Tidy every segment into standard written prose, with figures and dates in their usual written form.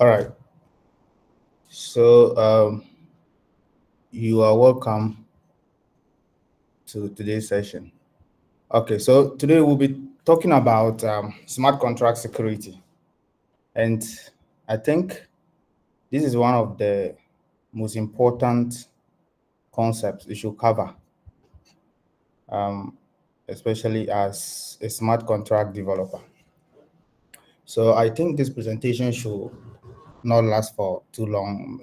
All right. So you are welcome to today's session. Okay, so today we'll be talking about smart contract security. And I think this is one of the most important concepts we should cover, especially as a smart contract developer. So I think this presentation should not last for too long.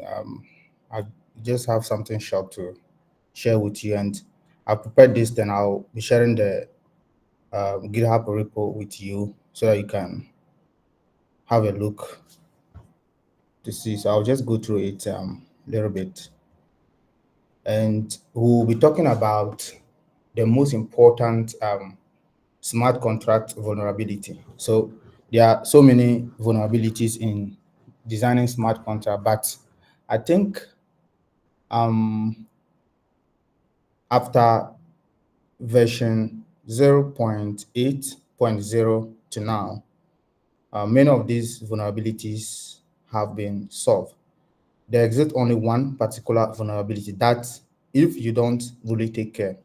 I just have something short to share with you, and I prepared this. Then I'll be sharing the GitHub repo with you so that you can have a look to see. So I'll just go through it a little bit, and we'll be talking about the most important smart contract vulnerability. So there are so many vulnerabilities in designing smart contract, but I think after version 0.8.0 to now, many of these vulnerabilities have been solved. There exists only one particular vulnerability that if you don't really take care,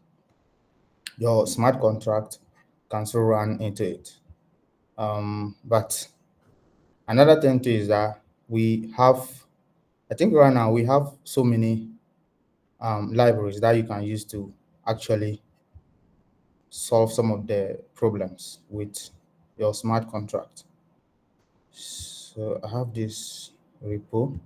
your smart contract can still run into it. But another thing too is that I think right now we have so many libraries that you can use to actually solve some of the problems with your smart contract. So I have this repo.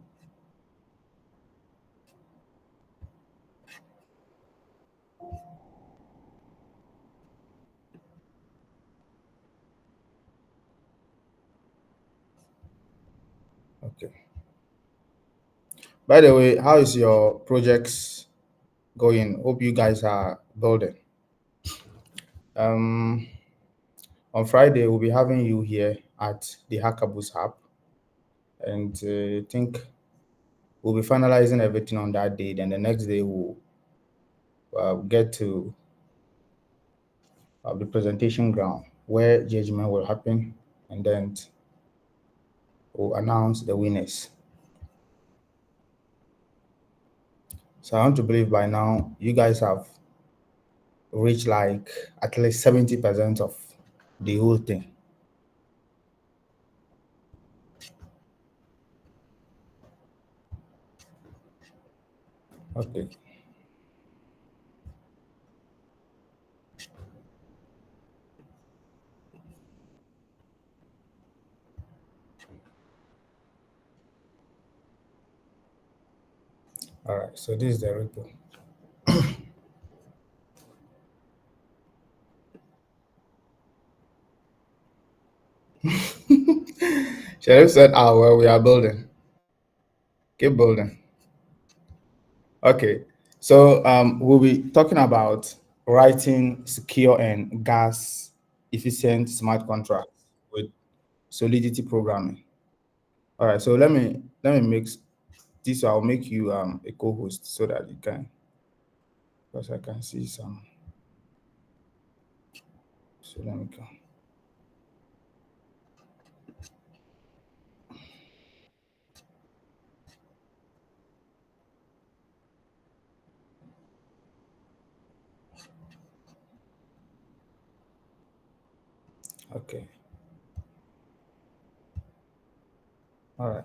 Okay. By the way, how is your projects going? Hope you guys are building. On Friday, we'll be having you here at the Hackathon Hub, and I think we'll be finalizing everything on that day. Then the next day, we'll get to the presentation ground where judgment will happen, and then we'll announce the winners. So I want to believe by now you guys have reached like at least 70% of the whole thing. Okay. All right, so this is the repo. Sheriff said, well, we are building. Keep building. Okay, so we'll be talking about writing secure and gas efficient smart contracts with Solidity programming. All right, so let me make this. I'll make you a co-host so that you can, because I can see some. So let me go. Okay. All right.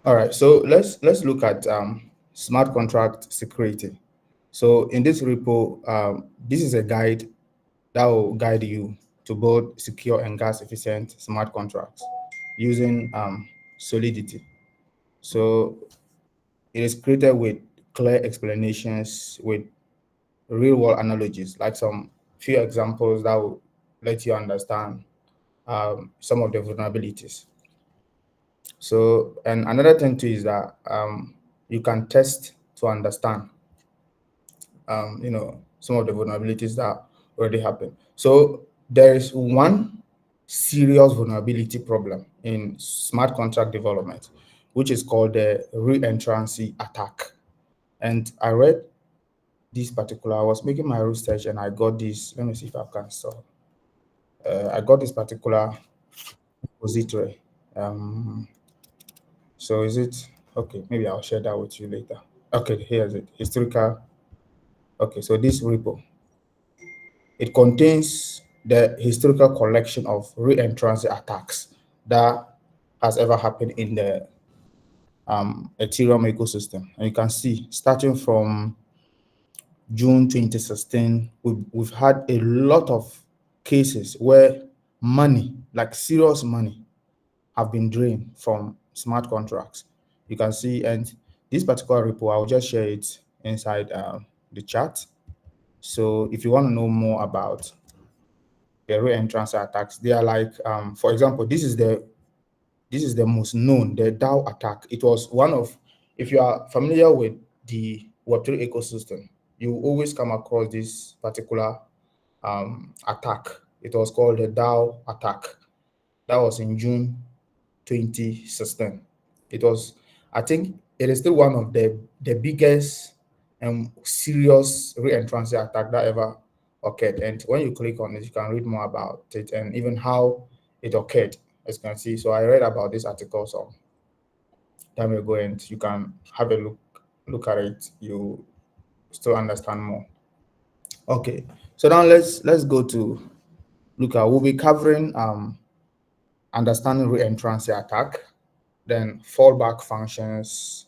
All right. So let's look at smart contract security. So in this repo, this is a guide that will guide you to build secure and gas efficient smart contracts using Solidity. So it is created with clear explanations with real world analogies, like some few examples that will let you understand some of the vulnerabilities. So, and another thing too is that you can test to understand, some of the vulnerabilities that already happen. So there is one serious vulnerability problem in smart contract development, which is called the reentrancy attack. And I read this particular, I was making my research and I got this. Let me see if I can solve. I got this particular repository. So is it okay? Maybe I'll share that with you later. Okay, here's it. Historical. Okay, so this repo, it contains the historical collection of reentrancy attacks that has ever happened in the Ethereum ecosystem. And you can see, starting from June 2016, we've had a lot of cases where money, like serious money, have been drained from smart contracts. You can see, and this particular repo, I'll just share it inside the chat. So if you want to know more about the re-entrance attacks, they are like, for example, this is the most known, the DAO attack. It was one of, if you are familiar with the Web3 ecosystem, you always come across this particular attack. It was called the DAO attack. That was in June 2016. It was, I think, it is still one of the biggest and serious re-entrancy attack that ever occurred. And when you click on it, you can read more about it and even how it occurred, as you can see. So I read about this article some time ago, and you can have a look at it. You still understand more. Okay, so now let's go to look at. We'll be covering understanding re-entrancy attack, then fallback functions,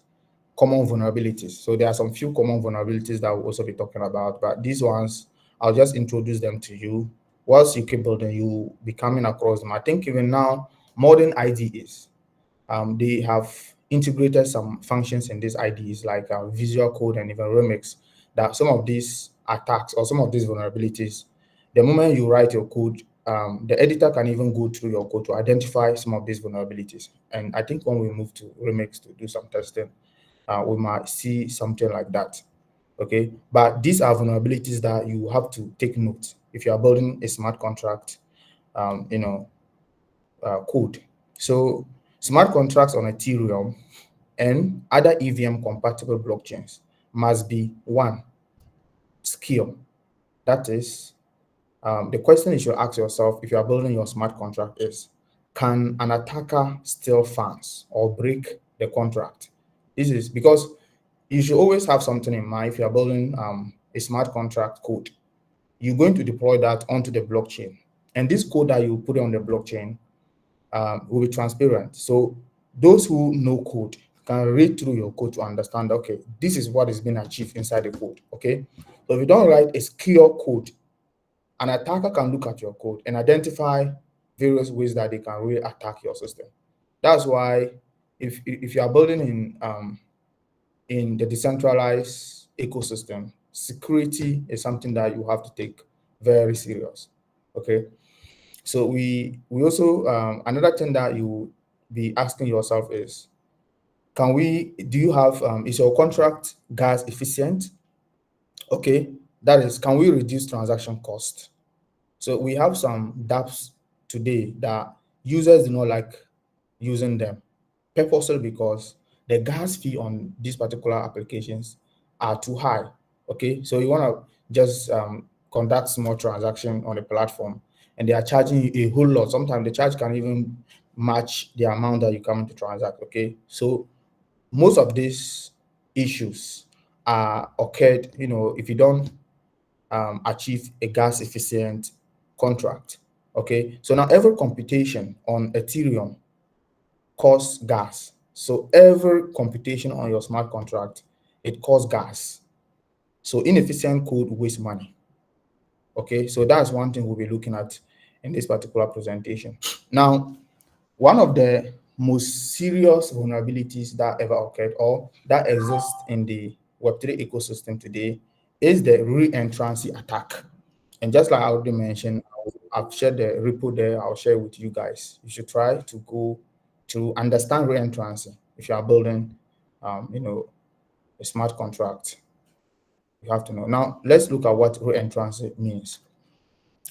common vulnerabilities. So there are some few common vulnerabilities that we'll also be talking about, but these ones, I'll just introduce them to you. Once you keep building, you be coming across them. I think even now, modern IDEs, they have integrated some functions in these IDEs like Visual Code and even Remix, that some of these attacks or some of these vulnerabilities, the moment you write your code, the editor can even go through your code to identify some of these vulnerabilities. And I think when we move to Remix to do some testing, we might see something like that. Okay, but these are vulnerabilities that you have to take note if you are building a smart contract, code. So smart contracts on Ethereum and other EVM compatible blockchains must be one, secure. That is, the question you should ask yourself if you are building your smart contract is, can an attacker steal funds or break the contract? This is because you should always have something in mind if you are building a smart contract code. You're going to deploy that onto the blockchain. And this code that you put on the blockchain will be transparent. So those who know code can read through your code to understand, okay, this is what is being achieved inside the code, okay? So if you don't write a secure code, an attacker can look at your code and identify various ways that they can really attack your system. That's why if you are building in the decentralized ecosystem, security is something that you have to take very serious, okay? So we also another thing that you be asking yourself is, do you have is your contract gas efficient? Okay, that is, can we reduce transaction cost? So we have some dApps today that users do not like using them purposely because the gas fee on these particular applications are too high. Okay, so you want to just conduct small transaction on the platform and they are charging you a whole lot. Sometimes the charge can even match the amount that you come to transact. Okay, so most of these issues are occurred, if you don't achieve a gas efficient contract. Okay, so now every computation on Ethereum costs gas. So every computation on your smart contract, it costs gas. So inefficient code wastes money. Okay, so that's one thing we'll be looking at in this particular presentation. Now, one of the most serious vulnerabilities that ever occurred or that exist in the Web3 ecosystem today is the reentrancy attack. And just like I already mentioned, I've shared the repo there. I'll share with you guys. You should try to go to understand reentrancy if you are building, a smart contract. You have to know. Now, let's look at what reentrancy means.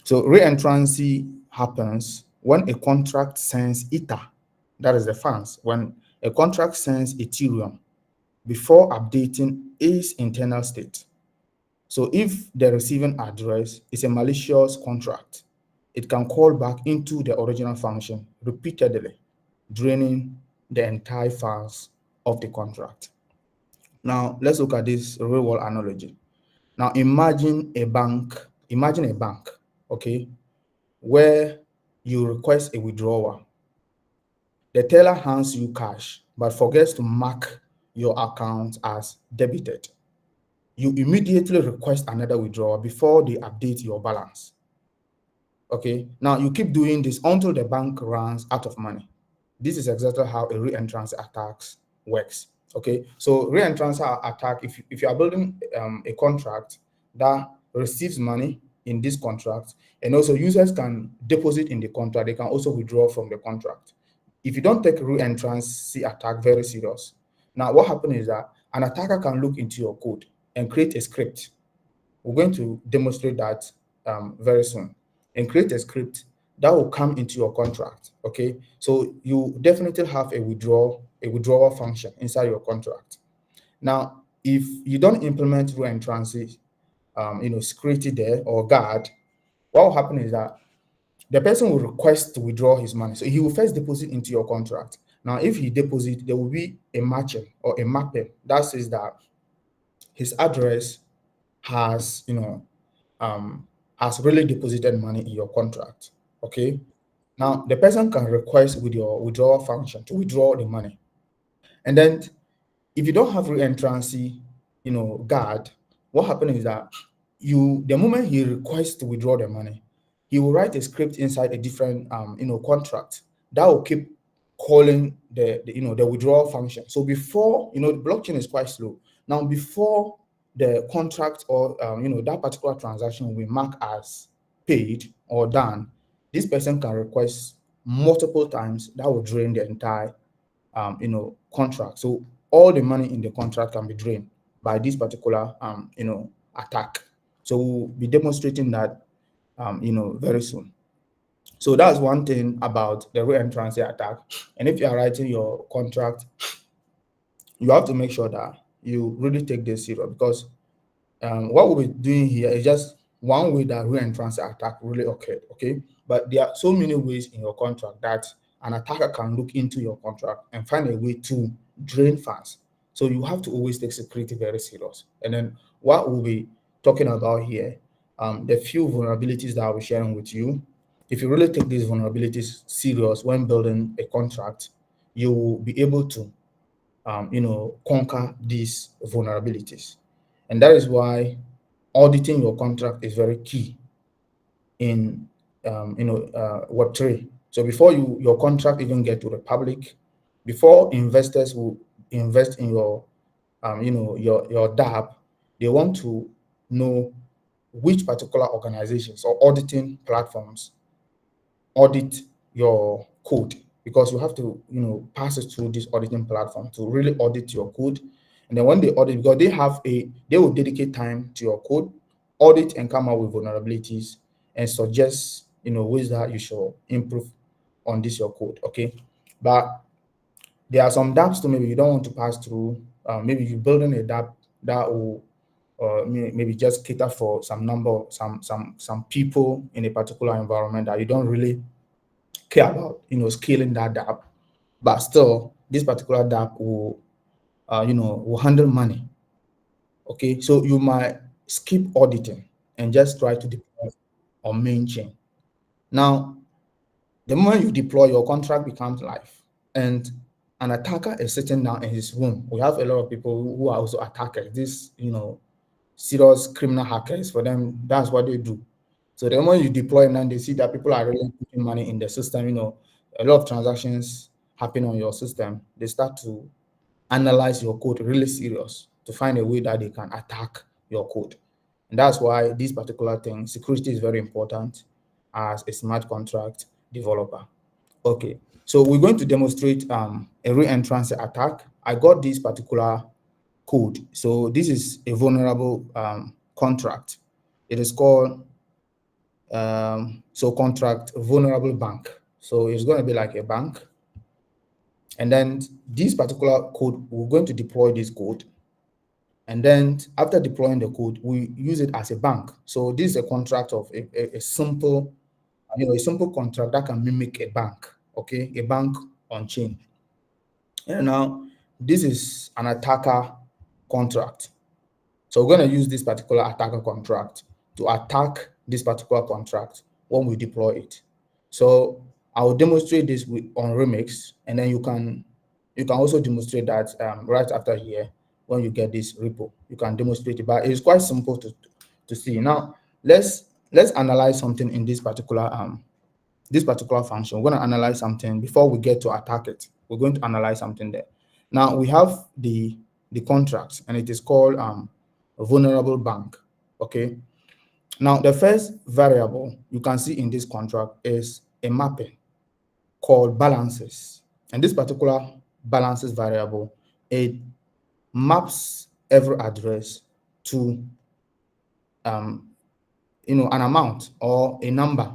So reentrancy happens when a contract sends Ether, that is the funds, when a contract sends Ethereum before updating its internal state. So if the receiving address is a malicious contract, it can call back into the original function repeatedly, draining the entire files of the contract. Now, let's look at this real world analogy. Now, imagine a bank, okay, where you request a withdrawal. The teller hands you cash, but forgets to mark your account as debited. You immediately request another withdrawal before they update your balance. Okay, now you keep doing this until the bank runs out of money. This is exactly how a reentrancy attacks works. Okay, so reentrancy attack, if you are building a contract that receives money in this contract, and also users can deposit in the contract, they can also withdraw from the contract. If you don't take reentrancy attack very serious, now what happens is that an attacker can look into your code and create a script. We're going to demonstrate that very soon, and create a script that will come into your contract. Okay, so you definitely have a withdrawal function inside your contract. Now, if you don't implement reentrancy, security there or guard, what will happen is that the person will request to withdraw his money. So he will first deposit into your contract. Now, if he deposits, there will be a matching or a mapping that says that his address has, has really deposited money in your contract. Okay. Now the person can request with your withdrawal function to withdraw the money. And then if you don't have reentrancy, guard, what happens is that the moment he requests to withdraw the money, he will write a script inside a different contract that will keep calling the withdrawal function. So before, the blockchain is quite slow. Now before the contract or that particular transaction will be marked as paid or done, this person can request multiple times. That will drain the entire contract. So all the money in the contract can be drained by this particular attack. So we'll be demonstrating that very soon. So that's one thing about the reentrancy attack. And if you are writing your contract, you have to make sure that you really take this serious, because what we'll be doing here is just one way that reentrancy attack really occurred. Okay, but there are so many ways in your contract that an attacker can look into your contract and find a way to drain funds. So you have to always take security very serious. And then what we'll be talking about here, the few vulnerabilities that I'll be sharing with you. If you really take these vulnerabilities serious when building a contract, you will be able to conquer these vulnerabilities. And that is why auditing your contract is very key in Web3. So before your contract even get to the public, before investors will invest in your your dApp, they want to know which particular organizations or auditing platforms audit your code, because you have to pass it through this auditing platform to really audit your code. And then when they audit, because they will dedicate time to your code, audit and come out with vulnerabilities and suggest ways that you should improve on this your code. Okay, but there are some dApps too maybe you don't want to pass through. Maybe you're building a dApp that will maybe just cater for some people in a particular environment that you don't really care about scaling that dApp, but still this particular dApp will will handle money. Okay, so you might skip auditing and just try to deploy on main chain. Now the moment you deploy, your contract becomes live, and an attacker is sitting down in his room. We have a lot of people who are also attackers, these serious criminal hackers. For them, that's what they do. So the moment you deploy and they see that people are really putting money in the system, a lot of transactions happen on your system, they start to analyze your code really serious to find a way that they can attack your code. And that's why this particular thing, security is very important as a smart contract developer. Okay, so we're going to demonstrate a reentrancy attack. I got this particular code. So this is a vulnerable contract. It is called contract vulnerable bank. So it's going to be like a bank. And then this particular code, we're going to deploy this code. And then after deploying the code, we use it as a bank. So this is a contract of a simple, a simple contract that can mimic a bank, okay, a bank on chain. And now this is an attacker contract. So we're going to use this particular attacker contract to attack this particular contract when we deploy it. So I'll demonstrate this on Remix, and then you can also demonstrate that right after here. When you get this repo, you can demonstrate it, but it's quite simple to see. Now let's analyze something in this particular function. We're going to analyze something before we get to attack it. We're going to analyze something there. Now we have the contract, and it is called a vulnerable bank. Okay. Now the first variable you can see in this contract is a mapping called balances, and this particular balances variable, it maps every address to an amount or a number.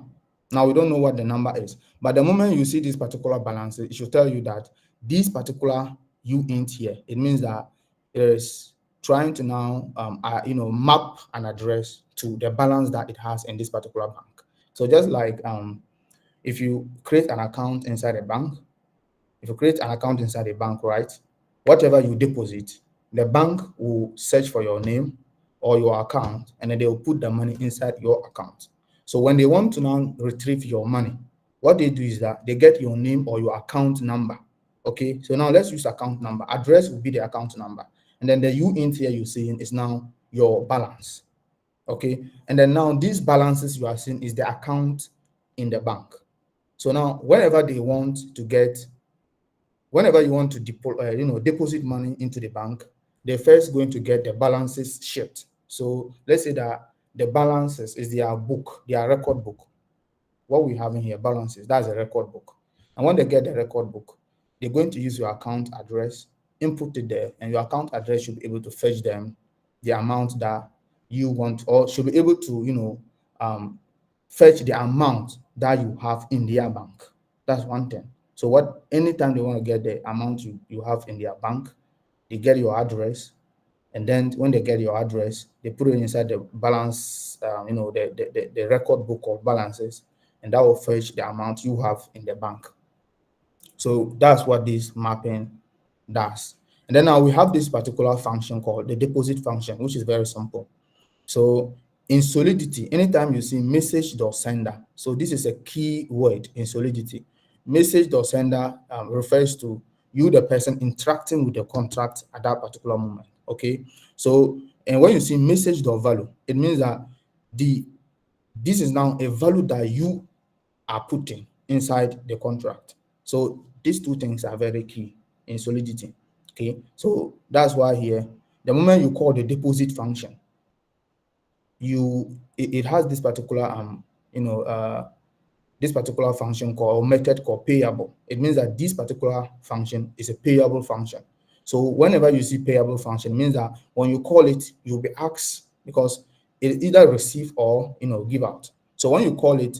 Now we don't know what the number is, but the moment you see this particular balance, it should tell you that this particular uint here, it means that it is trying to now map an address to the balance that it has in this particular bank. So just like if you create an account inside a bank, right, whatever you deposit, the bank will search for your name or your account, and then they will put the money inside your account. So when they want to now retrieve your money, what they do is that they get your name or your account number. Okay, so now let's use account number. Address will be the account number, and then the uint here you're seeing is now your balance. Okay, and then now these balances you are seeing is the account in the bank. So now whenever you want to deposit money into the bank, they're first going to get the balances sheet. So let's say that the balances is their book, their record book. What we have in here, balances, that's a record book. And when they get the record book, they're going to use your account address, input it there, and your account address should be able to fetch them the amount that you want, or should be able to, fetch the amount that you have in their bank. That's one thing. So anytime they want to get the amount you have in their bank, they get your address, and then when they get your address, they put it inside the balance, the record book of balances, and that will fetch the amount you have in the bank. So that's what this mapping does. And then now we have this particular function called the deposit function, which is very simple. So in Solidity, anytime you see message.sender, so this is a key word in Solidity. Message.sender refers to you, the person interacting with the contract at that particular moment. Okay. So, and when you see message.value, it means that this is now a value that you are putting inside the contract. So these two things are very key in Solidity. Okay. So that's why here, the moment you call the deposit function, it has this particular this particular function or method called payable. It means that this particular function is a payable function. So whenever you see payable function, it means that when you call it, you'll be asked, because it either receive or give out. So when you call it,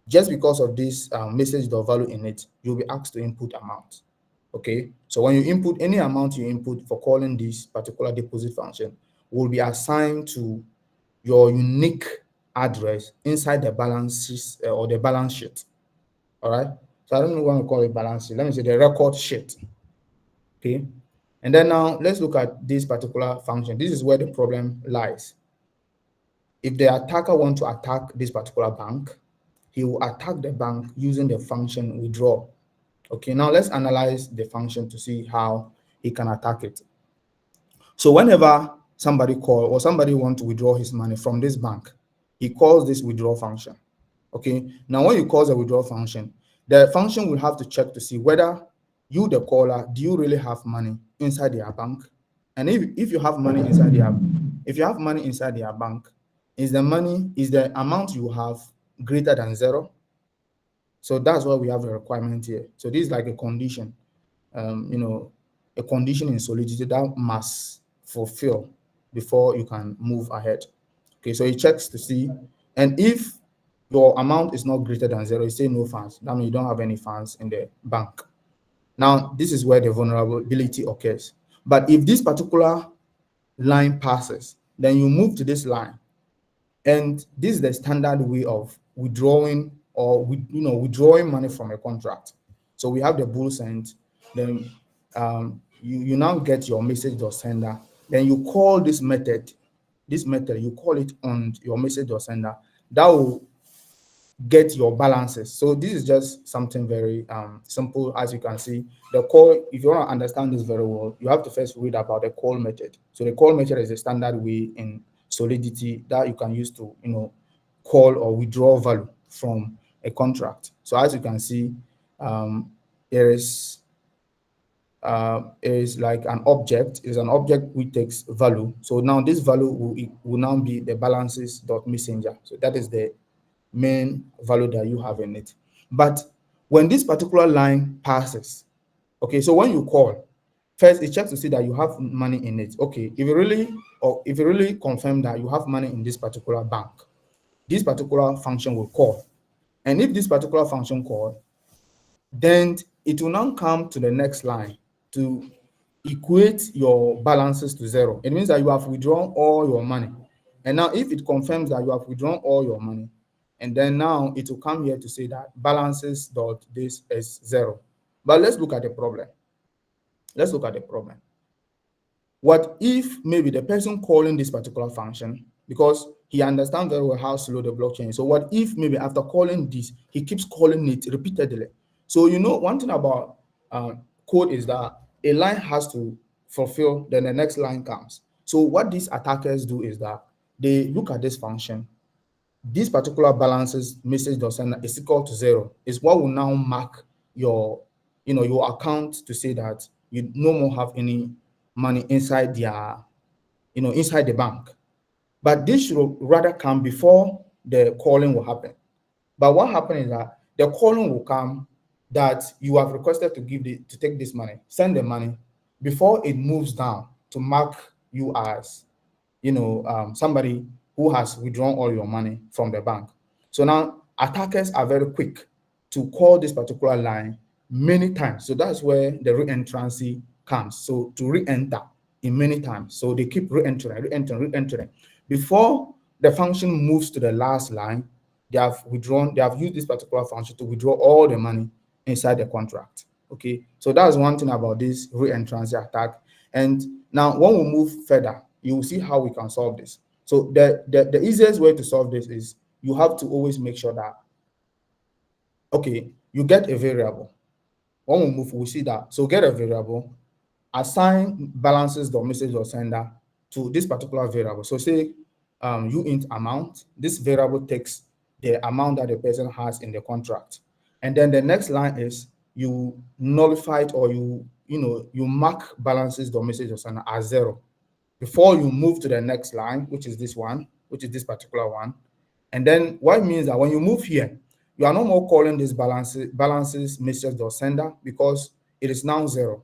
just because of this message.value in it, you'll be asked to input amount. Okay, so when you input any amount you input for calling this particular deposit function, will be assigned to your unique address inside the balances or the balance sheet. All right. So I don't know what to call it balance sheet. Let me say the record sheet. Okay. And then now let's look at this particular function. This is where the problem lies. If the attacker wants to attack this particular bank, he will attack the bank using the function withdraw. Okay. Now let's analyze the function to see how he can attack it. So whenever somebody call or somebody want to withdraw his money from this bank, he calls this withdraw function. Okay. Now, when you call the withdraw function, the function will have to check to see whether you, the caller, do you really have money inside their bank? And if you have money inside their bank, is the amount you have greater than 0? So that's why we have a requirement here. So this is like a condition, a condition in Solidity that must fulfill before you can move ahead. Okay, so it checks to see, and if your amount is not greater than 0, you say no funds. That means you don't have any funds in the bank. Now, this is where the vulnerability occurs. But if this particular line passes, then you move to this line. And this is the standard way of withdrawing or withdrawing money from a contract. So we have the bull sent, then you now get your message or sender, then you call this method, you call it on your message or sender. That will get your balances. So this is just something very simple. As you can see, the call, if you want to understand this very well, you have to first read about the call method. So the call method is a standard way in Solidity that you can use to call or withdraw value from a contract. So as you can see, there is like an object, is an object which takes value. So now this value will now be the balances dot messenger. So that is the main value that you have in it. But when this particular line passes, okay, so when you call, first it checks to see that you have money in it. Okay, if you really confirm that you have money in this particular bank, this particular function will call. And if this particular function call, then it will now come to the next line to equate your balances to zero. It means that you have withdrawn all your money. And now if it confirms that you have withdrawn all your money, and then now it will come here to say that balances dot this is zero. But let's look at the problem. Let's look at the problem. What if maybe the person calling this particular function, because he understands very well how slow the blockchain is. So what if maybe after calling this, he keeps calling it repeatedly? So one thing about code is that a line has to fulfill, then the next line comes. So what these attackers do is that they look at this function. This particular balances message dot sender is equal to zero. Is what will now mark your account to say that you no more have any money inside inside the bank. But this should rather come before the calling will happen. But what happens is that the calling will come that you have requested to take this money, send the money before it moves down to mark you as somebody who has withdrawn all your money from the bank. So now attackers are very quick to call this particular line many times. So that's where the reentrancy comes. So to re-enter in many times. So they keep re-entering. Before the function moves to the last line, they have used this particular function to withdraw all the money inside the contract. Okay, so that's one thing about this reentrancy attack. And now when we move further, you will see how we can solve this. So the easiest way to solve this is you have to always make sure that, okay, you get a variable. When we move, we'll see that. So get a variable, assign balances dot message dot sender to this particular variable. So say uint amount. This variable takes the amount that the person has in the contract. And then the next line is you nullify it, or you mark balances dot message dot sender as zero before you move to the next line, which is this one, which is this particular one. And then what it means that when you move here, you are no more calling this balances message dot sender because it is now zero.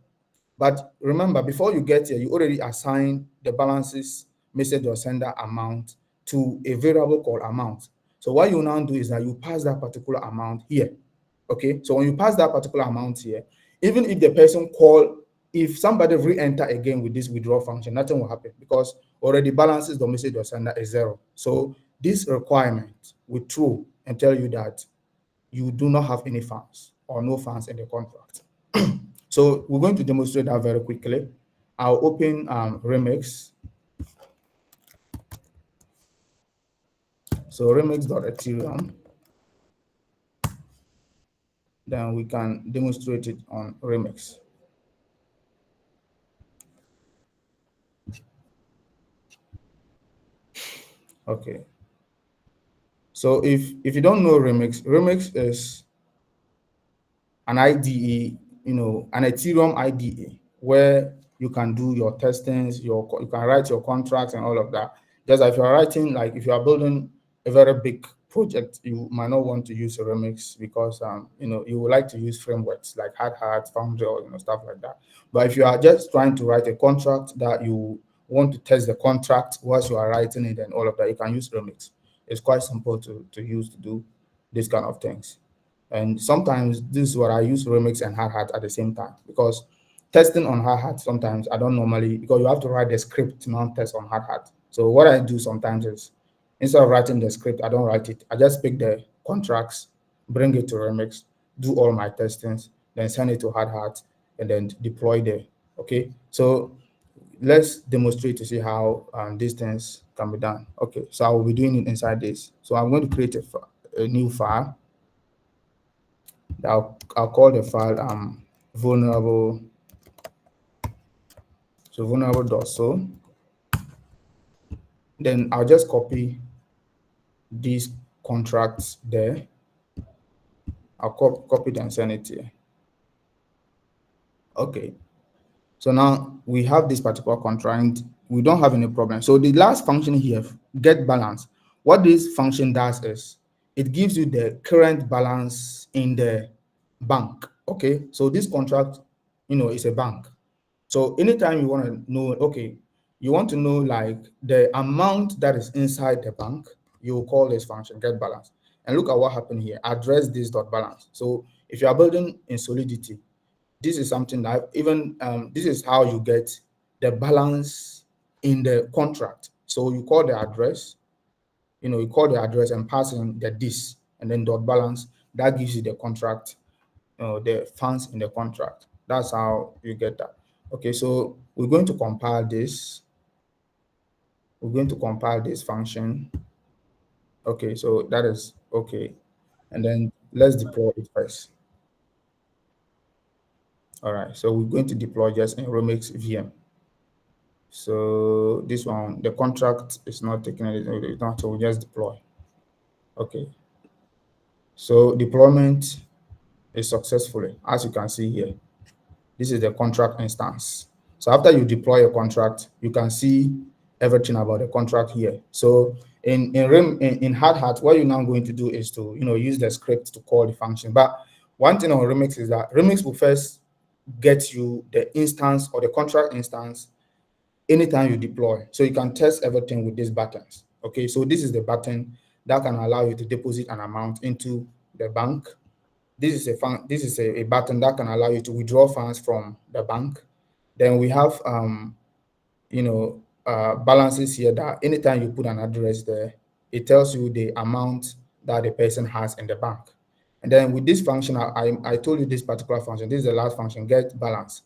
But remember, before you get here, you already assign the balances message dot sender amount to a variable called amount. So what you now do is that you pass that particular amount here. Okay, so when you pass that particular amount here, even if the person if somebody re-enter again with this withdraw function, nothing will happen because already balances the message dot sender is zero. So this requirement will true and tell you that you do not have any funds or no funds in the contract. So we're going to demonstrate that very quickly. I'll open Remix. So remix.ethereum. Then we can demonstrate it on Remix. Okay. So if you don't know Remix is an IDE, an Ethereum IDE where you can do your testings, you can write your contracts and all of that. Just if you're writing, like if you are building a very big project, you might not want to use a Remix because you would like to use frameworks like Hard, Foundry, or stuff like that. But if you are just trying to write a contract that you want to test the contract whilst you are writing it and all of that, you can use Remix. It's quite simple to use to do these kind of things. And sometimes this is what I use Remix and Hard at the same time, because testing on hard hat, sometimes I don't normally, because you have to write the script to now test on hard hat. So what I do sometimes is, instead of writing the script, I don't write it. I just pick the contracts, bring it to Remix, do all my testings, then send it to hard hat, and then deploy there. Okay, so let's demonstrate to see how these things can be done. Okay, so I will be doing it inside this. So I'm going to create a new file. I'll call the file vulnerable. So vulnerable.so. Then I'll just copy these contracts there. I'll copy them and send it here. Okay. So now we have this particular contract. We don't have any problem. So the last function here, get balance. What this function does is it gives you the current balance in the bank. Okay. So this contract, is a bank. So anytime you want to know, okay, you want to know like the amount that is inside the bank, you will call this function get balance. And look at what happened here. Address this dot balance. So if you are building in Solidity, this is something that even this is how you get the balance in the contract. So you call the address, you call the address and pass in the this and then dot balance. That gives you the contract, the funds in the contract. That's how you get that. Okay, so we're going to compile this. We're going to compile this function. Okay, so that is okay. And then let's deploy it first. All right, so we're going to deploy just in Remix VM. So this one, the contract is not taking anything, so we'll just deploy. Okay. So deployment is successfully, as you can see here. This is the contract instance. So after you deploy a contract, you can see everything about the contract here. So in hard hat, what you're now going to do is to use the script to call the function. But one thing on Remix is that Remix will first get you the instance or the contract instance anytime you deploy. So you can test everything with these buttons. Okay, so this is the button that can allow you to deposit an amount into the bank. This is a button that can allow you to withdraw funds from the bank. Then we have balances here that anytime you put an address there, it tells you the amount that the person has in the bank. And then with this function, I told you this particular function, this is the last function, get balance.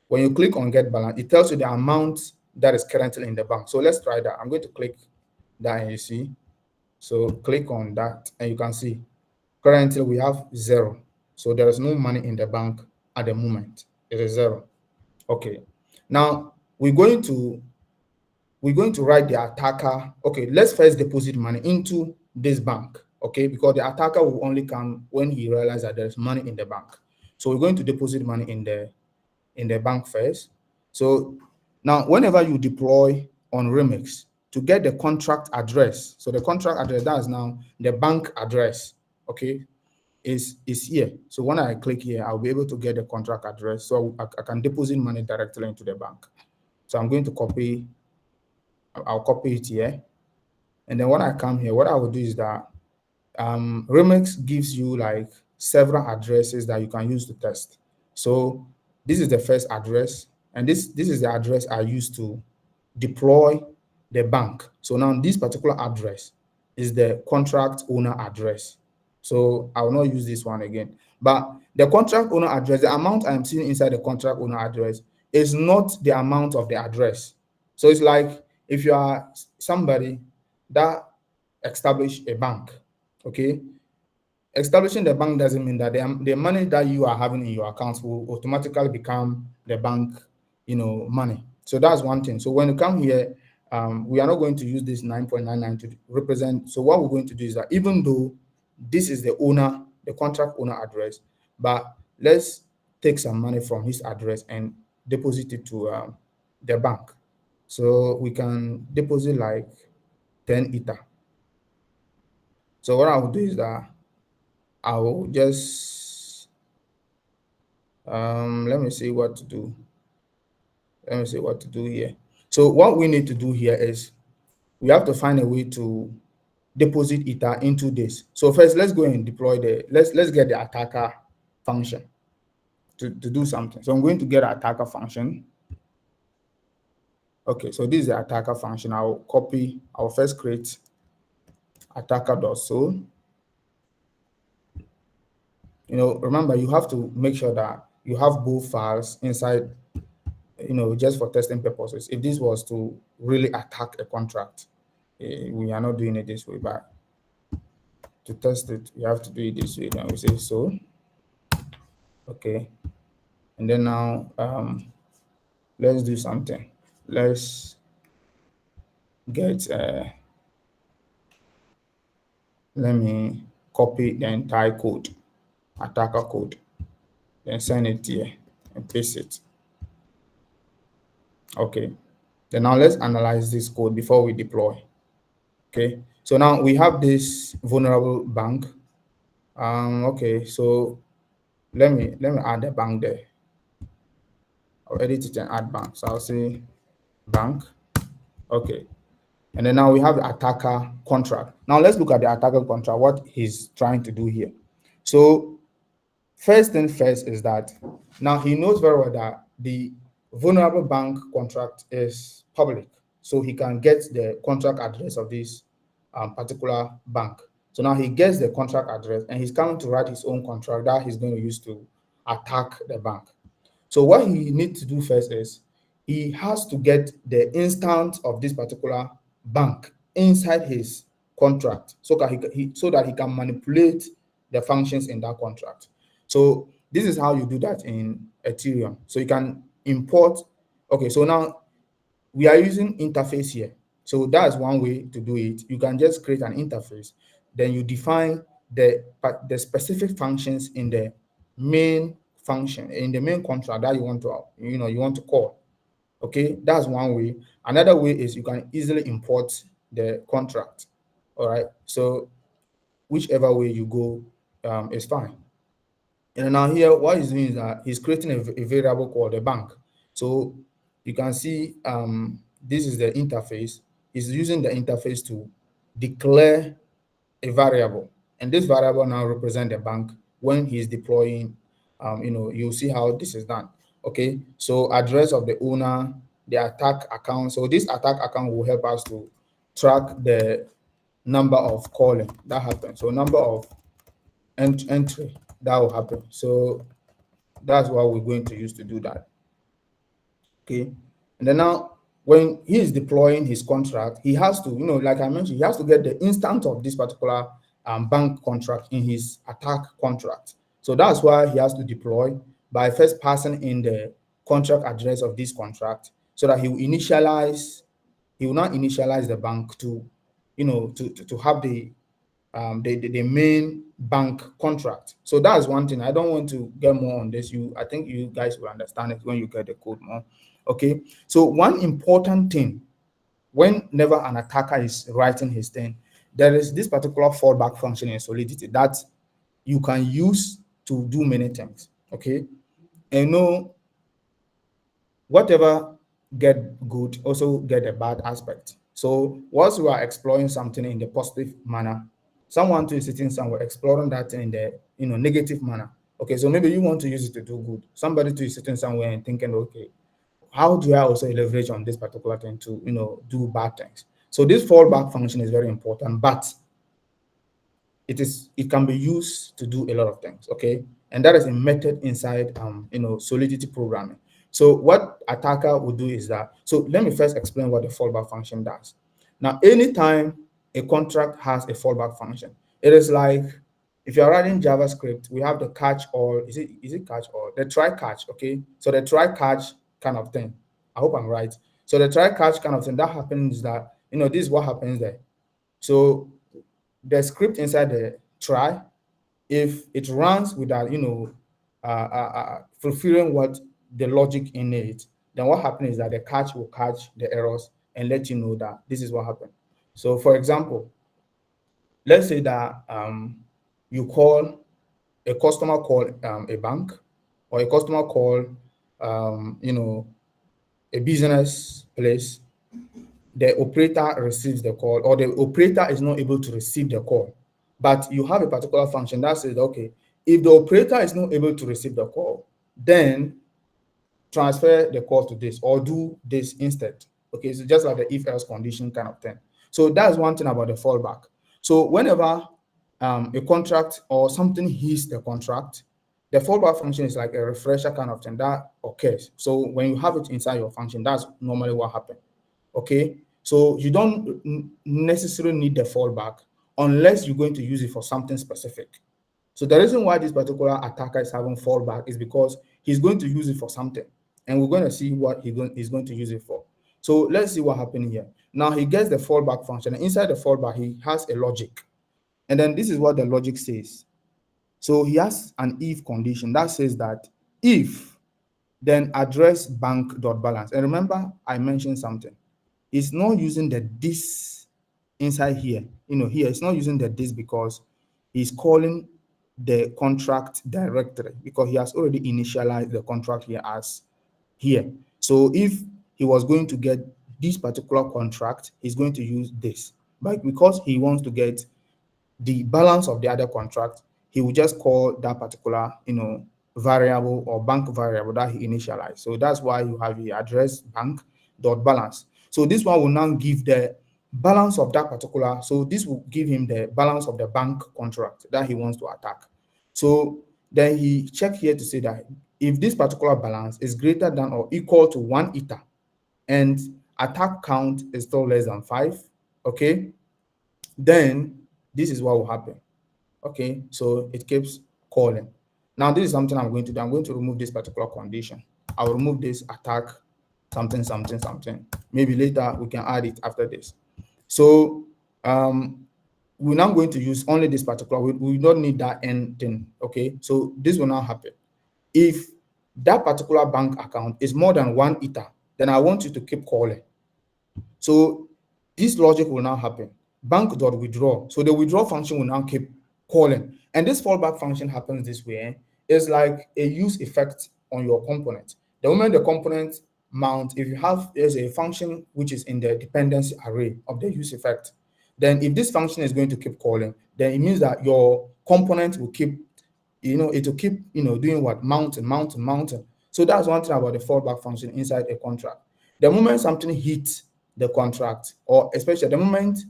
When you click on get balance, it tells you the amount that is currently in the bank. So let's try that. I'm going to click that and you see. So click on that and you can see currently we have 0. So there is no money in the bank at the moment. It is 0. Okay. Now we're going to write the attacker. Okay, let's first deposit money into this bank. Okay, because the attacker will only come when he realizes that there's money in the bank. So we're going to deposit money in the bank first. So now whenever you deploy on Remix to get the contract address, so the contract address, that is now the bank address, okay, is here. So when I click here, I'll be able to get the contract address, so I can deposit money directly into the bank. So I'm going to copy, I'll copy it here. And then when I come here, what I will do is that Remix gives you like several addresses that you can use to test. So this is the first address, and this is the address I use to deploy the bank. So now this particular address is the contract owner address. So I will not use this one again. But the contract owner address, the amount I'm seeing inside the contract owner address is not the amount of the address. So it's like if you are somebody that established a bank, okay? Establishing the bank doesn't mean that the money that you are having in your accounts will automatically become the bank, money. So that's one thing. So when you come here, we are not going to use this 9.99 to represent. So what we're going to do is that even though this is the owner, the contract owner address, but let's take some money from his address and deposit it to the bank. So we can deposit like 10 Ether. So what I will do is that I will just, let me see what to do. Let me see what to do here. So what we need to do here is we have to find a way to deposit Ether into this. So first, let's go and deploy let's get the attacker function. to do something. So I'm going to get an attacker function. Okay, so this is the attacker function. I'll first create attacker.sol. Remember, you have to make sure that you have both files inside, just for testing purposes. If this was to really attack a contract, we are not doing it this way, but to test it, you have to do it this way. Then we say so. Okay. And then now, let's do something. Let's get, let me copy the entire code, attacker code, then send it here and paste it. Okay. Then now let's analyze this code before we deploy. Okay. So now we have this vulnerable bank. Okay. So let me add a bank there. I'll edit it and add bank. So I'll say bank. Okay. And then now we have the attacker contract. Now let's look at the attacker contract, what he's trying to do here. So first thing first is that now he knows very well that the vulnerable bank contract is public. So he can get the contract address of this particular bank. So now he gets the contract address and he's coming to write his own contract that he's going to use to attack the bank. So what he needs to do first is he has to get the instance of this particular bank inside his contract so that he can manipulate the functions in that contract. So this is how you do that in Ethereum. So you can import. Okay, so now we are using interface here. So that's one way to do it. You can just create an interface, then you define the specific functions in the main function, in the main contract that you want to call. Okay, that's one way. Another way is you can easily import the contract. All right, so whichever way you go is fine. And now here, what he's doing is that he's creating a variable called a bank. So you can see this is the interface. He's using the interface to declare a variable, and this variable now represents the bank. When he's deploying, you'll see how this is done. Okay, so address of the owner, the attack account. So this attack account will help us to track the number of calling that happens. So number of entry that will happen. So that's what we're going to use to do that. Okay, and then now when he is deploying his contract, he has to, like I mentioned, he has to get the instance of this particular bank contract in his attack contract. So that's why he has to deploy by first passing in the contract address of this contract, so that he will not initialize the bank to have the main bank contract. So that's one thing. I don't want to get more on this. I think you guys will understand it when you get the code more. Okay, so one important thing, whenever an attacker is writing his thing, there is this particular fallback function in Solidity that you can use to do many things. Okay, and whatever get good also get a bad aspect. So once you are exploring something in the positive manner, someone is sitting somewhere exploring that in the negative manner. Okay, so maybe you want to use it to do good. Somebody is sitting somewhere and thinking, okay, how do I also leverage on this particular thing to do bad things? So this fallback function is very important, but it can be used to do a lot of things. Okay, and that is a method inside Solidity programming. So what attacker will do is that, so let me first explain what the fallback function does. Now, anytime a contract has a fallback function, it is like if you're writing JavaScript, we have the catch all. Is it catch all? The try catch. Okay, so the try catch kind of thing. I hope I'm right. So the try catch kind of thing that happens is that this is what happens there. So the script inside the try, if it runs without fulfilling what the logic in it, then what happens is that the catch will catch the errors and let you know that this is what happened. So for example, let's say that a customer call a bank, or a customer call a business place. The operator receives the call, or the operator is not able to receive the call, but you have a particular function that says, okay, if the operator is not able to receive the call, then transfer the call to this or do this instead. Okay, so just like the if else condition kind of thing. So that's one thing about the fallback. So whenever a contract or something hits the contract, the fallback function is like a refresher kind of thing that occurs. So when you have it inside your function, that's normally what happens. Okay, so you don't necessarily need the fallback unless you're going to use it for something specific. So the reason why this particular attacker is having fallback is because he's going to use it for something, and we're going to see what he's going to use it for. So let's see what happened here. Now he gets the fallback function, and inside the fallback he has a logic, and then this is what the logic says. So he has an if condition that says that if, then address bank dot balance. And remember, I mentioned something. It's not using the this inside here. Here it's not using the this because he's calling the contract directory because he has already initialized the contract here as here. So if he was going to get this particular contract, he's going to use this. But because he wants to get the balance of the other contract, he will just call that particular, variable or bank variable that he initialized. So that's why you have the address bank dot balance. So this one will now give the balance of that particular. So this will give him the balance of the bank contract that he wants to attack. So then he check here to say that if this particular balance is greater than or equal to 1 ether and attack count is still less than 5, okay, then this is what will happen. Okay, so it keeps calling. Now this is something I'm going to do. I'm going to remove this particular condition. I'll remove this attack something something something. Maybe later we can add it after this. So we're now going to use only this particular. We don't need that end thing. Okay, so this will now happen. If that particular bank account is more than 1 ether, then I want you to keep calling. So this logic will now happen. Bank.withdraw. So the withdraw function will now keep calling. And this fallback function happens this way. It's like a use effect on your component. The moment the component mount, if you have, there's a function which is in the dependency array of the use effect, then if this function is going to keep calling, then it means that your component will keep, it will keep, doing what? Mounting. So that's one thing about the fallback function inside a contract. The moment something hits the contract, or especially the moment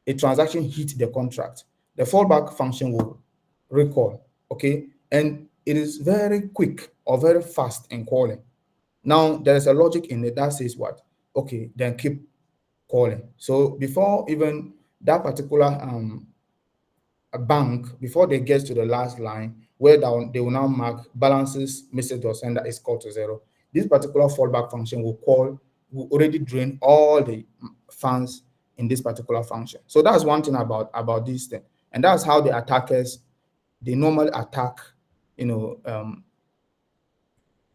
a transaction hits the contract, the fallback function will recall, okay? And it is very quick or very fast in calling. Now, there is a logic in it that says what? Okay, then keep calling. So before even that particular a bank, before they get to the last line where they will now mark balances message or sender is equal to 0, this particular fallback function will already drain all the funds in this particular function. So that's one thing about this thing, and that's how the attackers, they normally attack.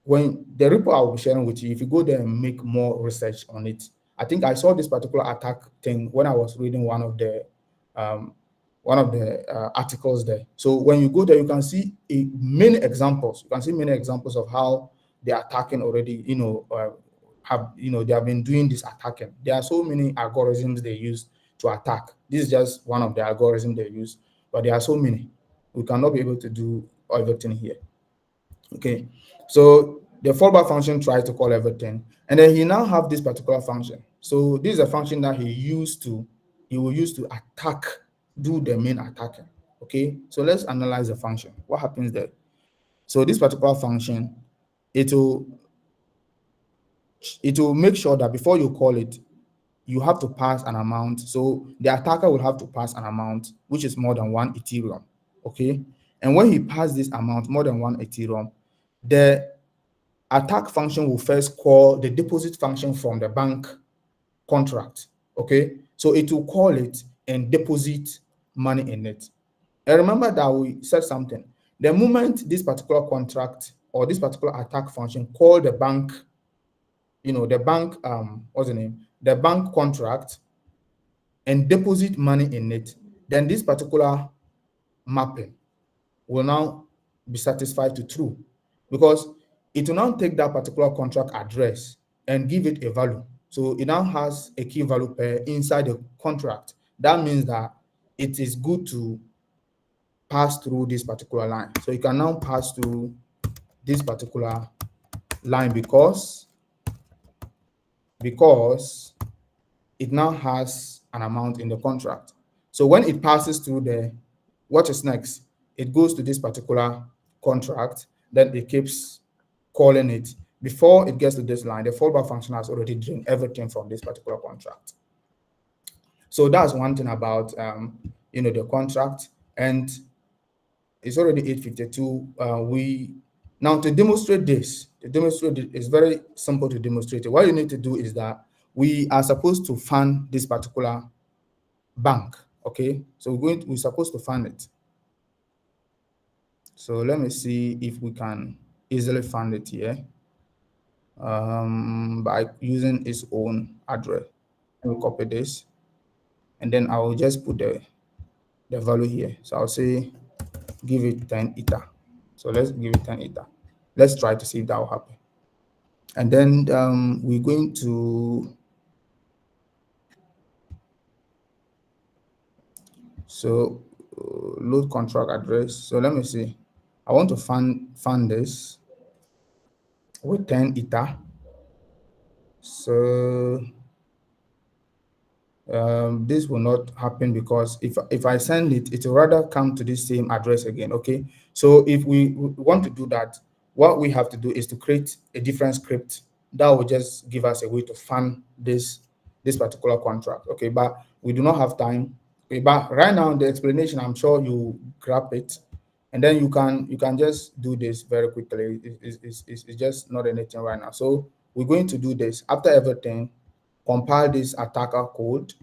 When the repo I will be sharing with you, if you go there and make more research on it, I think I saw this particular attack thing when I was reading one of the articles there. So when you go there, you can see many examples. You can see many examples of how they are attacking already. They have been doing this attacking. There are so many algorithms they use to attack. This is just one of the algorithms they use, but there are so many. We cannot be able to do everything here. Okay, so the fallback function tries to call everything, and then he now have this particular function. So this is a function that he will use to attack, do the main attacking. Okay, so let's analyze the function. What happens there? So this particular function, it will make sure that before you call it, you have to pass an amount. So the attacker will have to pass an amount which is more than 1 Ethereum. Okay, and when he passes this amount more than 1 Ethereum, the attack function will first call the deposit function from the bank contract. Okay, so it will call it and deposit money in it. And remember that we said something. The moment this particular contract or this particular attack function call the bank, the bank, what's the name? The bank contract and deposit money in it, then this particular mapping will now be satisfied to true, because it will now take that particular contract address and give it a value. So it now has a key value pair inside the contract. That means that it is good to pass through this particular line. So you can now pass through this particular line because it now has an amount in the contract. So when it passes through there, what is next? It goes to this particular contract, then it keeps calling it. Before it gets to this line, the fallback function has already drained everything from this particular contract. So that's one thing about the contract, and it's already 8:52. We now to demonstrate this, it's very simple to demonstrate it. What you need to do is that we are supposed to fund this particular bank. Okay, so we're supposed to fund it. So let me see if we can easily fund it here by using its own address. Let me copy this, and then I will just put the value here. So I'll say give it 10 ether. So let's give it 10 ether. Let's try to see if that will happen. And then we're going to load contract address. So let me see. I want to fund this with 10 ether. So this will not happen because if I send it, it will rather come to this same address again. Okay, so if we want to do that, what we have to do is to create a different script that will just give us a way to fund this particular contract. Okay, but we do not have time. Okay, but right now the explanation, I'm sure you grab it, and then you can just do this very quickly. It's just not anything right now. So we're going to do this after everything. Compile this attacker code,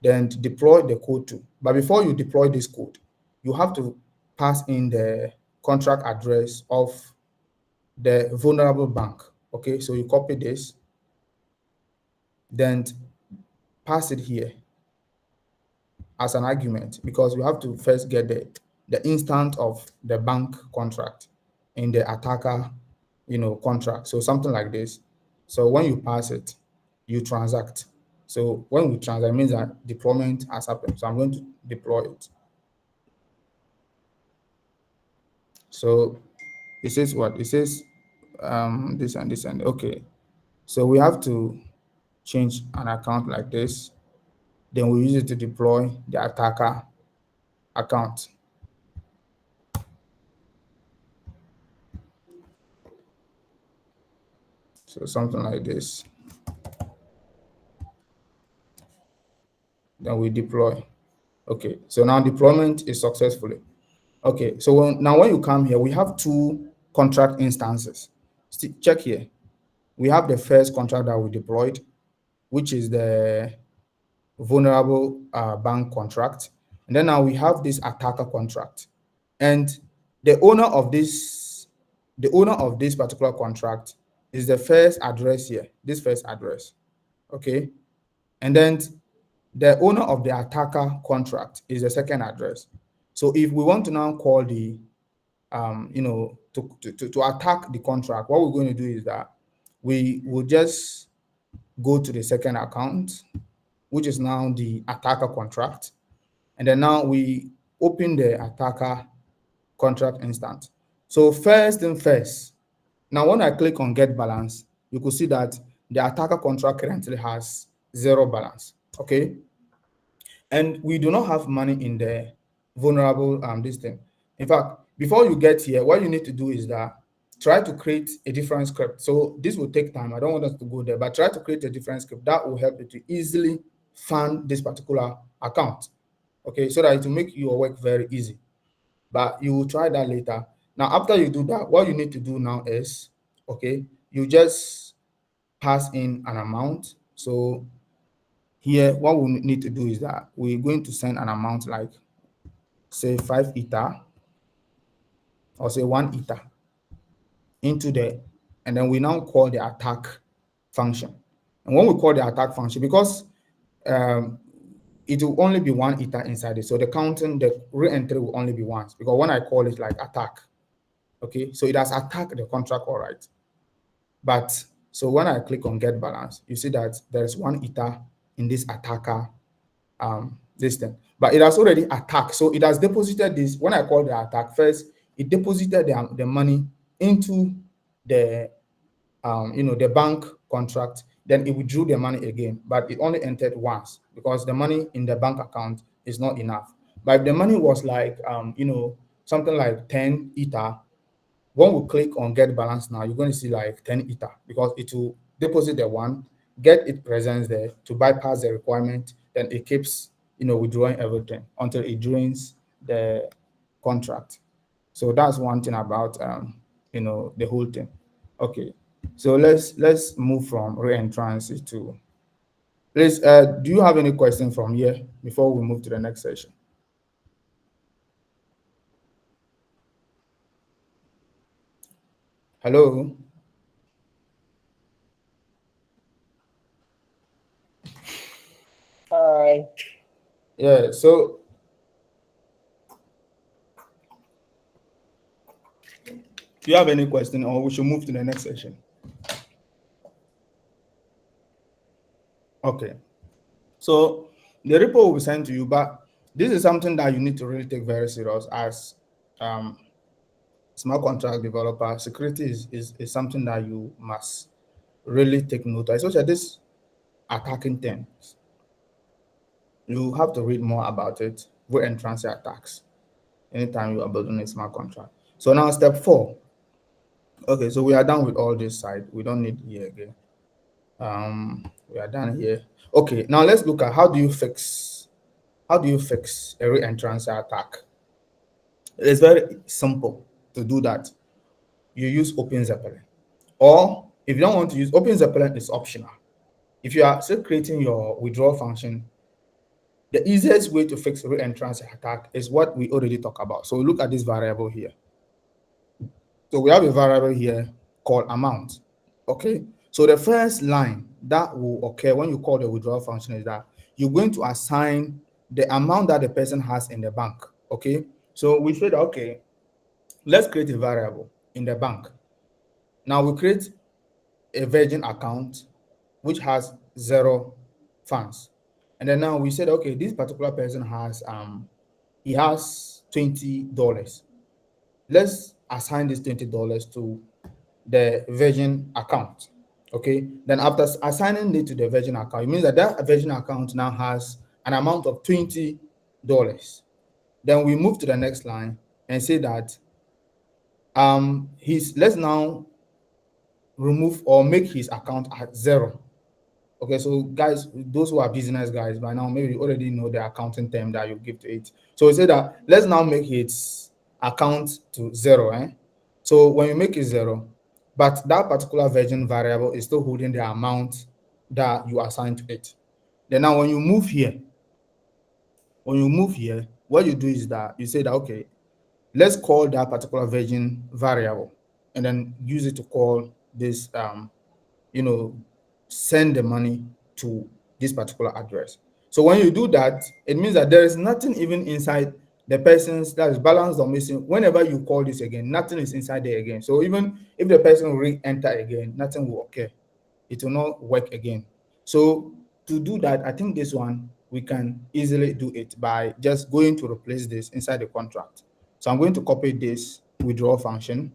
then deploy the code too. But before you deploy this code, you have to pass in the contract address of the vulnerable bank. Okay, so you copy this, then pass it here as an argument because you have to first get the instance of the bank contract in the attacker contract. So something like this. So when you pass it, you transact. So when we transact, it means that deployment has happened. So I'm going to deploy it. So it says what? It says this and this and okay. So we have to change an account like this. Then we use it to deploy the attacker account. So something like this. Then we deploy. Okay, so now deployment is successfully. Okay, so now when you come here, we have two contract instances. Check here. We have the first contract that we deployed, which is the vulnerable bank contract. And then now we have this attacker contract. And the owner of this particular contract is the first address here, this first address. Okay. And then the owner of the attacker contract is the second address. So if we want to now call the to attack the contract, what we're going to do is that we will just go to the second account, which is now the attacker contract. And then now we open the attacker contract instance. So first thing first, now when I click on get balance, you could see that the attacker contract currently has 0 balance. Okay. And we do not have money in the vulnerable this thing. In fact, before you get here, what you need to do is that try to create a different script. So this will take time. I don't want us to go there, but try to create a different script that will help you to easily fund this particular account. Okay, so that it will make your work very easy. But you will try that later. Now, after you do that, what you need to do now is, okay, you just pass in an amount. So here, what we need to do is that we're going to send an amount like, say, 5 ether or say 1 ether into the, and then we now call the attack function. And when we call the attack function, because it will only be 1 ether inside it, so the counting, the re-entry will only be once, because when I call it like attack, okay, so it has attacked the contract, all right. But so when I click on get balance, you see that there's 1 ether in this attacker this thing, but it has already attacked. So it has deposited this. When I call the attack first, it deposited the money into the the bank contract, then it withdrew the money again, but it only entered once because the money in the bank account is not enough. But if the money was like something like 10 ether, when we click on get balance now, you're going to see like 10 ether because it will deposit the one, get it presence there to bypass the requirement, then it keeps withdrawing everything until it drains the contract. So that's one thing about the whole thing. Okay, so let's move from reentrancy to, please, do you have any question from here before we move to the next session? Hello. Hi. Yeah, so do you have any question, or we should move to the next session? Okay, so the report will be sent to you, but this is something that you need to really take very serious as um, smart contract developer. Security is something that you must really take note of, especially this attacking things. You have to read more about it, re-entrancy attacks, anytime you are building a smart contract. So now step 4. Okay, so we are done with all this side. We don't need here again. We are done here. Okay, now let's look at how do you fix a re-entrancy attack. It's very simple to do that. You use OpenZeppelin, or if you don't want to use OpenZeppelin, it's optional. If you are still creating your withdrawal function, the easiest way to fix re-entrancy attack is what we already talked about. So look at this variable here. So we have a variable here called amount. Okay. So the first line that will occur when you call the withdrawal function is that you're going to assign the amount that the person has in the bank. Okay. So we said, okay, let's create a variable in the bank. Now we create a Virgin account which has 0 funds. And then now we said, okay, this particular person has he has $20. Let's assign this $20 to the Virgin account. Okay. Then after assigning it to the Virgin account, it means that that Virgin account now has an amount of $20. Then we move to the next line and say that let's now remove or make his account at 0. Okay, so guys, those who are business guys by now, maybe you already know the accounting term that you give to it. So we say that let's now make its account to 0. So when you make it 0, but that particular Virgin variable is still holding the amount that you assign to it. Then now when you move here, what you do is that you say that, okay, let's call that particular Virgin variable and then use it to call this you know, send the money to this particular address. So when you do that, it means that there is nothing even inside the person's that is balanced or missing. Whenever you call this again, nothing is inside there again. So even if the person re-enter again, nothing will occur. It will not work again. So to do that, I think this one we can easily do it by just going to replace this inside the contract. So I'm going to copy this withdraw function.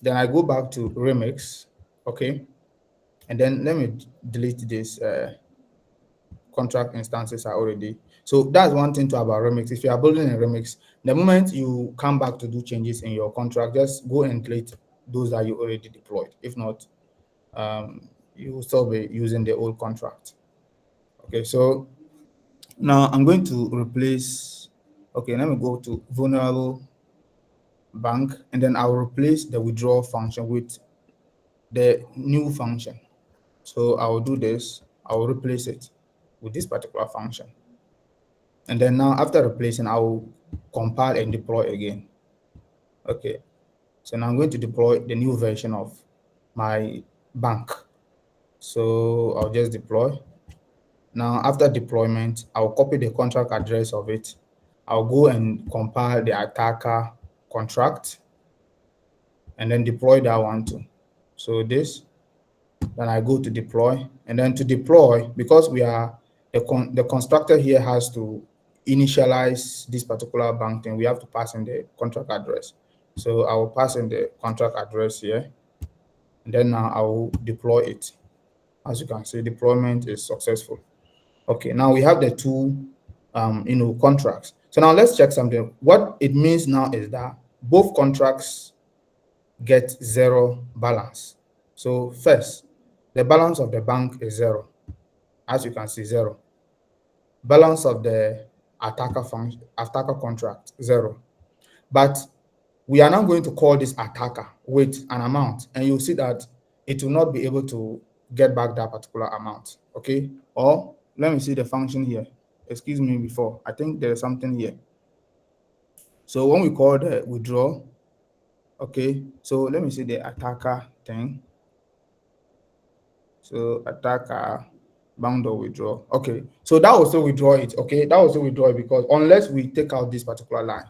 Then I go back to remix. Okay. And then let me delete this contract instances are already. So that's one thing to about remix. If you are building a remix, the moment you come back to do changes in your contract, just go and delete those that you already deployed. If not, you will still be using the old contract. Okay, so now I'm going to replace, okay, let me go to vulnerable bank, and then I'll replace the withdraw function with the new function. So I will do this, I will replace it with this particular function. And then now after replacing, I will compile and deploy again. Okay. So now I'm going to deploy the new version of my bank. So I'll just deploy. Now after deployment, I'll copy the contract address of it. I'll go and compile the attacker contract and then deploy that one too. So this, then I go to deploy, and then to deploy, because we are the constructor here has to initialize this particular bank thing, we have to pass in the contract address. So I will pass in the contract address here, and then now I will deploy it. As you can see, deployment is successful. Okay, now we have the two contracts. So now let's check something. What it means now is that both contracts get zero balance. So first, the balance of the bank is zero. As you can see, zero. Balance of the attacker contract, zero. But we are now going to call this attacker with an amount, and you'll see that it will not be able to get back that particular amount. Okay, or let me see the function here. Excuse me, before I think there's something here. So when we call the withdraw, okay, so let me see the attacker thing. So attacker bound or withdraw. Okay, so that will still withdraw it. Okay, that will still withdraw it because unless we take out this particular line.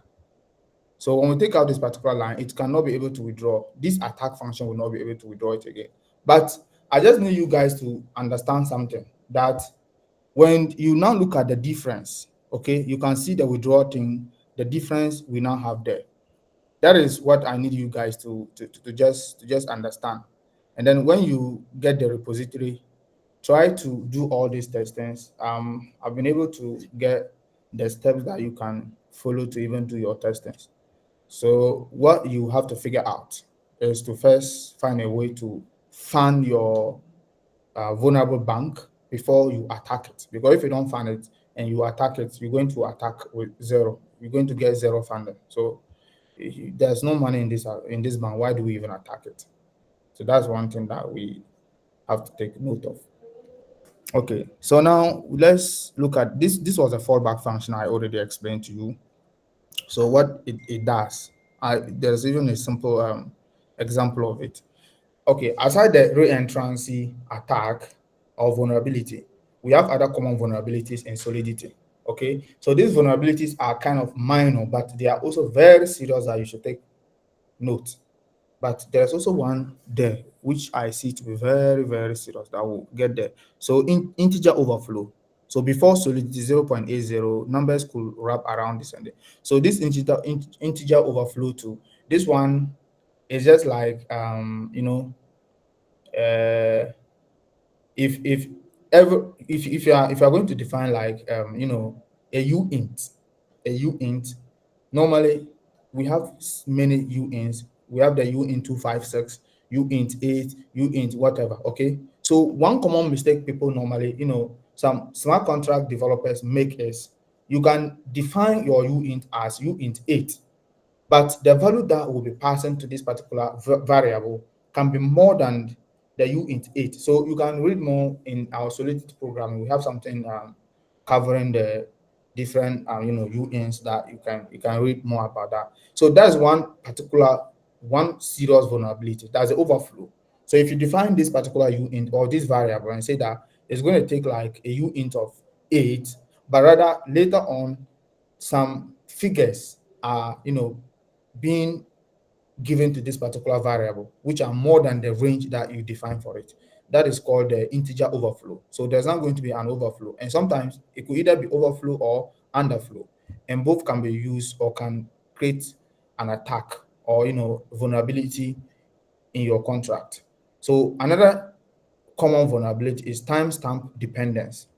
So when we take out this particular line, it cannot be able to withdraw. This attack function will not be able to withdraw it again. But I just need you guys to understand something, that when you now look at the difference, okay, you can see the withdrawal thing, the difference we now have there. That is what I need you guys to just understand. And then when you get the repository, try to do all these testings. I've been able to get the steps that you can follow to even do your testings. So what you have to figure out is to first find a way to fund your vulnerable bank before you attack it. Because if you don't fund it and you attack it, you're going to attack with zero. You're going to get zero funding. So there's no money in this bank. Why do we even attack it? So that's one thing that we have to take note of. Okay, so now let's look at this. This was a fallback function I already explained to you. So what it does, there's even a simple example of it. Okay, aside the reentrancy attack or vulnerability, we have other common vulnerabilities in Solidity. Okay, so these vulnerabilities are kind of minor, but they are also very serious that you should take note. But there's also one there which I see to be very, very serious that will get there. So integer overflow. So before Solidity 0.80, numbers could wrap around this and there. So this integer overflow too. This one is just like uh, if ever if you are going to define like a uint. Normally we have many uints. We have the uint 256, uint 8, uint whatever. Okay, so one common mistake people normally, some smart contract developers make is you can define your uint as uint 8, but the value that will be passing to this particular variable can be more than the uint 8. So you can read more in our Solidity programming. We have something covering the different uints that you can read more about that. So that's one serious vulnerability. That's the overflow. So if you define this particular uint or this variable and say that it's going to take like a uint of 8, but rather later on some figures are being given to this particular variable, which are more than the range that you define for it. That is called the integer overflow. So there's not going to be an overflow. And sometimes it could either be overflow or underflow. And both can be used or can create an attack or vulnerability in your contract. So another common vulnerability is timestamp dependence.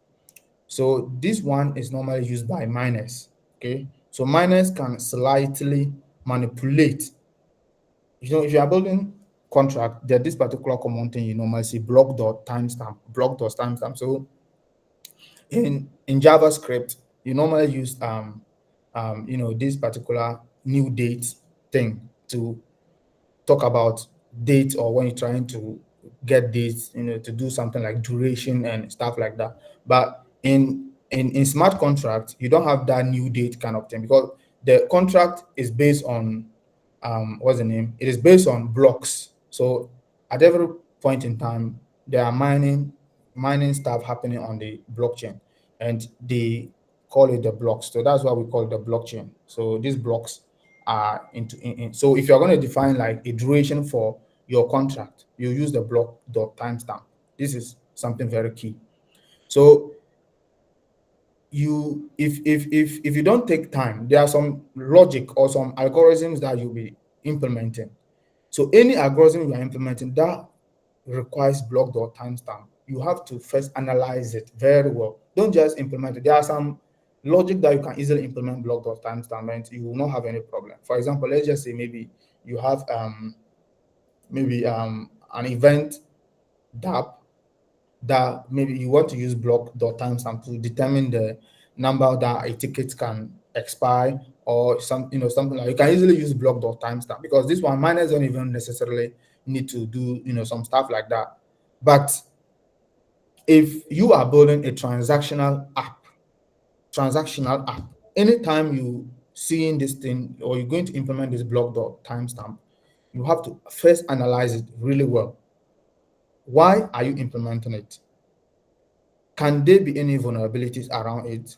So this one is normally used by miners. Okay, so miners can slightly manipulate. If you are building contract, there's this particular common thing you normally see: block.timestamp. So in JavaScript, you normally use this particular new date thing to talk about date, or when you're trying to get dates, to do something like duration and stuff like that. But in smart contract, you don't have that new date kind of thing, because the contract is based on what's the name? It is based on blocks. So at every point in time, there are mining stuff happening on the blockchain, and they call it the blocks. So that's why we call it the blockchain. So these blocks are so if you're going to define like a duration for your contract, you use the block dot timestamp. This is something very key. So if you don't take time, there are some logic or some algorithms that you'll be implementing. So any algorithm you are implementing that requires blocked or timestamp, you have to first analyze it very well. Don't just implement it. There are some logic that you can easily implement blocked or timestamp and you will not have any problem. For example, let's just say maybe you have an event DApp that maybe you want to use block dot timestamp to determine the number that a ticket can expire or something like you can easily use block dot timestamp because this one miners don't even necessarily need to do some stuff like that. But if you are building a transactional app, anytime you seeing this thing or you're going to implement this block dot timestamp, you have to first analyze it really well. Why are you implementing it? Can there be any vulnerabilities around it?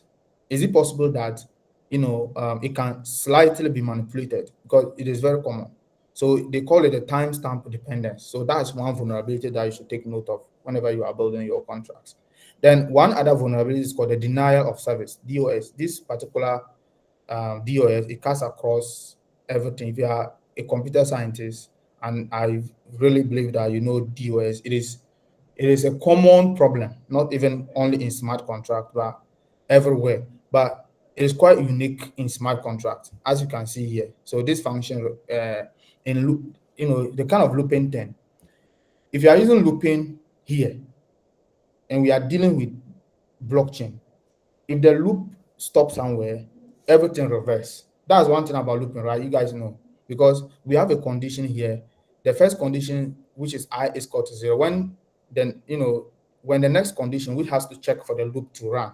Is it possible that it can slightly be manipulated because it is very common? So they call it a timestamp dependence. So that's one vulnerability that you should take note of whenever you are building your contracts. Then one other vulnerability is called the denial of service (DOS). This particular DOS, it cuts across everything. If you are a computer scientist, and I really believe that you know DOS, it is a common problem, not even only in smart contract, but everywhere. But it is quite unique in smart contract, as you can see here. So this function in loop, the kind of looping thing. If you are using looping here, and we are dealing with blockchain, if the loop stops somewhere, everything reverse. That's one thing about looping, right? You guys know, because we have a condition here. The first condition, which is I is equal to 0, when the next condition, which has to check for the loop to run,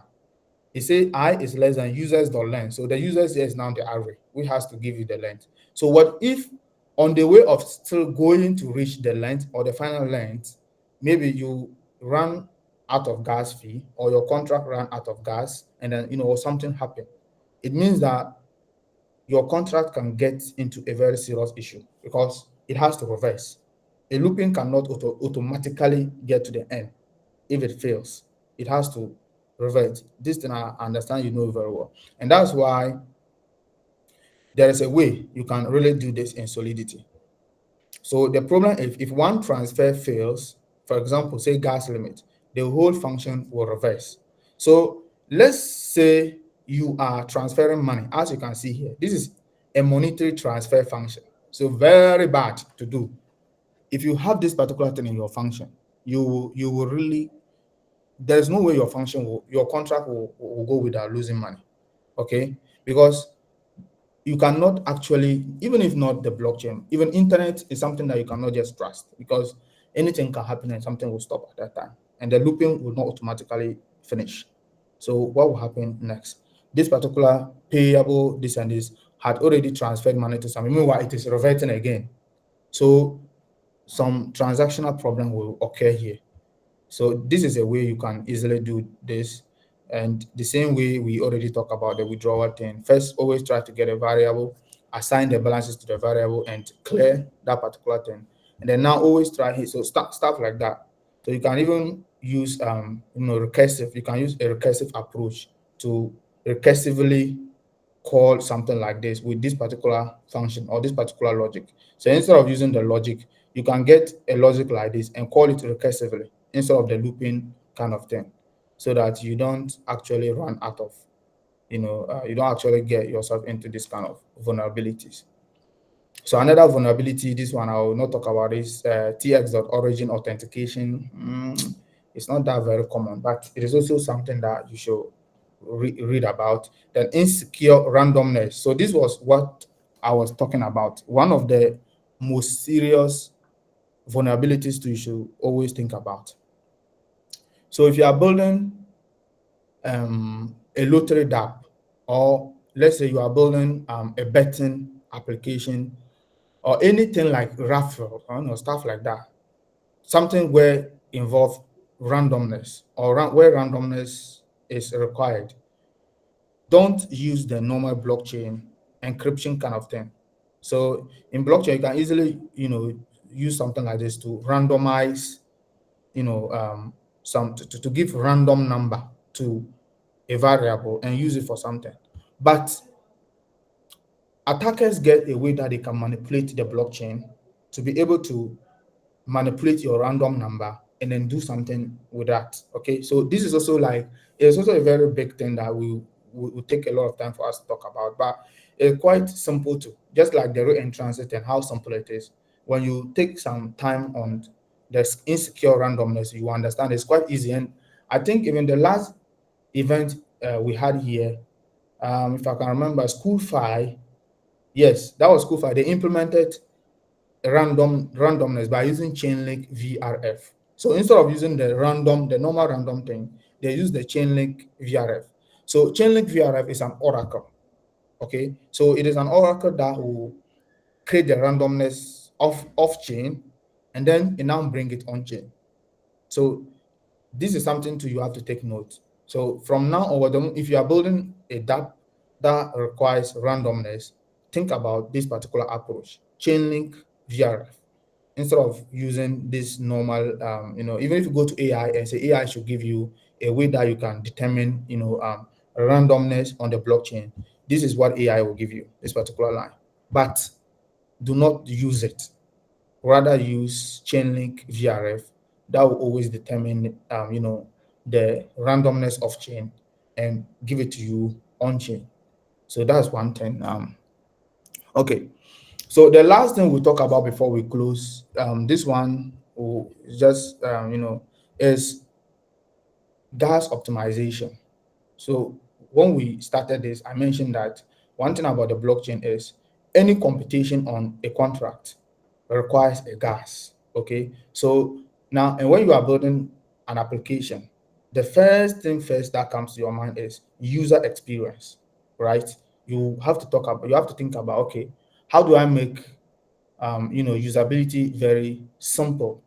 it say I is less than users.length. So the users here is now the array, which has to give you the length. So what if on the way of still going to reach the length or the final length, maybe you run out of gas fee or your contract ran out of gas and then or something happened? It means that your contract can get into a very serious issue because it has to reverse. A looping cannot automatically get to the end. If it fails, it has to revert. This thing I understand you know very well. And that's why there is a way you can really do this in Solidity. So the problem, if one transfer fails, for example, say gas limit, the whole function will reverse. So let's say you are transferring money, as you can see here. This is a monetary transfer function. So very bad to do. If you have this particular thing in your function, you will really, there's no way your contract will go without losing money. Okay? Because you cannot actually, even if not the blockchain, even internet is something that you cannot just trust because anything can happen and something will stop at that time. And the looping will not automatically finish. So what will happen next? This particular payable, this and this, had already transferred money to some. Meanwhile, it is reverting again. So some transactional problem will occur here. So this is a way you can easily do this. And the same way we already talked about the withdrawal thing. First, always try to get a variable, assign the balances to the variable, and clear that particular thing. And then now always try here. So stuff like that. So you can even use recursive. You can use a recursive approach to recursively call something like this with this particular function or this particular logic. So instead of using the logic, you can get a logic like this and call it recursively instead of the looping kind of thing, so that you don't actually run out of, you don't actually get yourself into this kind of vulnerabilities. So another vulnerability, this one I will not talk about, is tx.origin authentication. It's not that very common, but it is also something that you should read about. Then insecure randomness. So this was what I was talking about. One of the most serious vulnerabilities you should always think about. So if you are building a lottery DApp, or let's say you are building a betting application, or anything like raffle, stuff like that, something where involve randomness or where randomness is required, don't use the normal blockchain encryption kind of thing. So in blockchain, you can easily, use something like this to randomize, to give random number to a variable and use it for something. But attackers get a way that they can manipulate the blockchain to be able to manipulate your random number and then do something with that. Okay, so this is also like, it's also a very big thing that will take a lot of time for us to talk about, but it's quite simple too. Just like the reentrancy and how simple it is. When you take some time on the insecure randomness, you understand it's quite easy. And I think even the last event we had here, if I can remember, School Fi, yes, that was School Fi. They implemented randomness by using Chainlink VRF. So instead of using the normal random thing, they use the Chainlink VRF. So Chainlink VRF is an oracle. Okay, so it is an oracle that will create the randomness of off chain, and then it now bring it on chain. So this is something you have to take note. So from now onward, if you are building a dApp that requires randomness, think about this particular approach, Chainlink VRF, instead of using this normal, even if you go to AI and say AI should give you a way that you can determine, randomness on the blockchain. This is what AI will give you, this particular line. But do not use it. Rather use Chainlink VRF that will always determine, the randomness of chain and give it to you on chain. So that's one thing. Okay. So the last thing we'll talk about before we close, this one will just, is gas optimization. So when we started this, I mentioned that one thing about the blockchain is any computation on a contract requires a gas. Okay. So now, and when you are building an application, the first thing first that comes to your mind is user experience, right? You have to think about, okay, how do I make usability very simple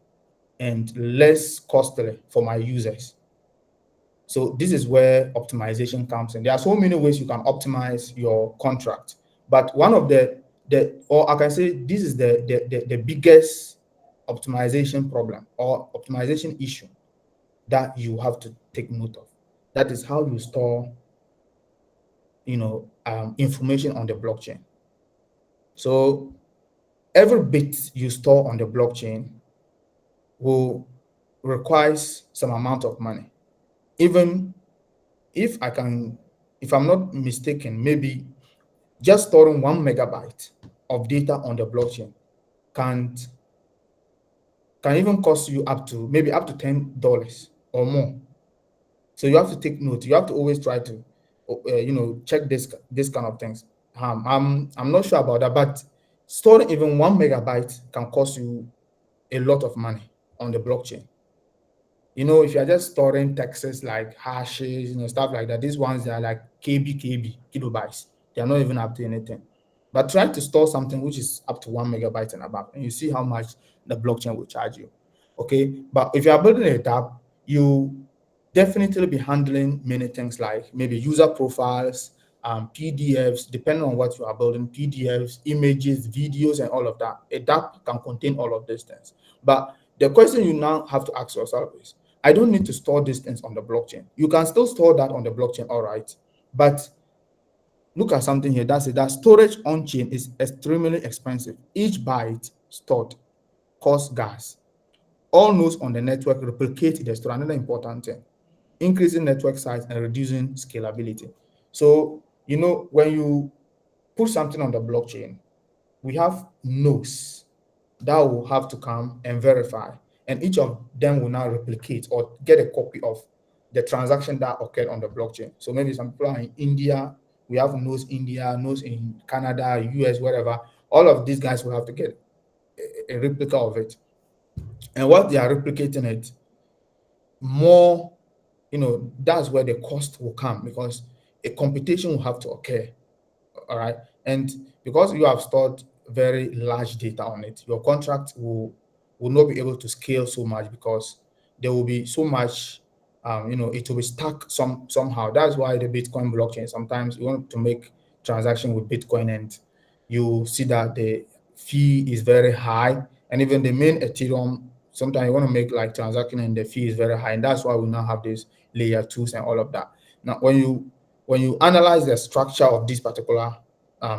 and less costly for my users? So this is where optimization comes in. There are so many ways you can optimize your contract, but one of or I can say this is the biggest optimization problem or optimization issue that you have to take note of. That is how you store, information on the blockchain. So every bit you store on the blockchain will requires some amount of money. Even if I can, if I'm not mistaken, maybe just storing 1 megabyte of data on the blockchain can can even cost you up to maybe up to $10 or more. So you have to take note. You have to always try to, check this kind of things. I'm not sure about that, but storing even 1 megabyte can cost you a lot of money on the blockchain. If you're just storing texts like hashes, stuff like that, these ones they are like KB, kilobytes. They are not even up to anything. But try to store something which is up to 1 megabyte and above, and you see how much the blockchain will charge you. Okay. But if you are building a tab, you definitely be handling many things like maybe user profiles, PDFs, depending on what you are building, PDFs, images, videos, and all of that. A DApp can contain all of these things. But the question you now have to ask yourself is, I don't need to store these things on the blockchain. You can still store that on the blockchain, all right. But look at something here. That's it. That storage on chain is extremely expensive. Each byte stored costs gas. All nodes on the network replicate the store. Another important thing, increasing network size and reducing scalability. So, when you put something on the blockchain, we have nodes that will have to come and verify, and each of them will now replicate or get a copy of the transaction that occurred on the blockchain. So maybe some people are in India, we have nodes India, nodes in Canada, US, wherever. All of these guys will have to get a replica of it. And what they are replicating it more, that's where the cost will come, because a computation will have to occur. All right. And because you have stored very large data on it, your contract will not be able to scale so much, because there will be so much, it will be stuck somehow. That's why the Bitcoin blockchain, sometimes you want to make transaction with Bitcoin and you see that the fee is very high. And even the main Ethereum, sometimes you want to make like transaction and the fee is very high. And that's why we now have this layer twos and all of that. Now, when you analyze the structure of this particular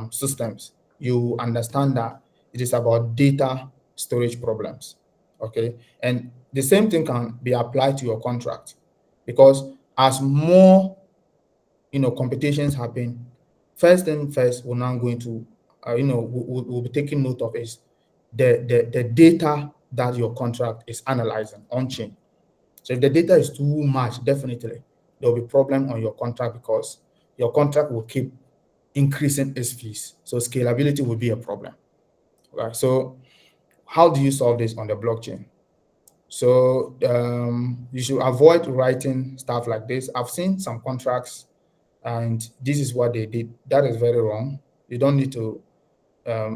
systems, you understand that it is about data storage problems. Okay, and the same thing can be applied to your contract, because as more competitions happen, first thing first, we're now going to we'll be taking note of is the data that your contract is analyzing on chain. So if the data is too much, definitely there will be problem on your contract, because your contract will keep increasing its fees. So scalability will be a problem. Right. So how do you solve this on the blockchain? So you should avoid writing stuff like this. I've seen some contracts, and this is what they did. That is very wrong. You don't need to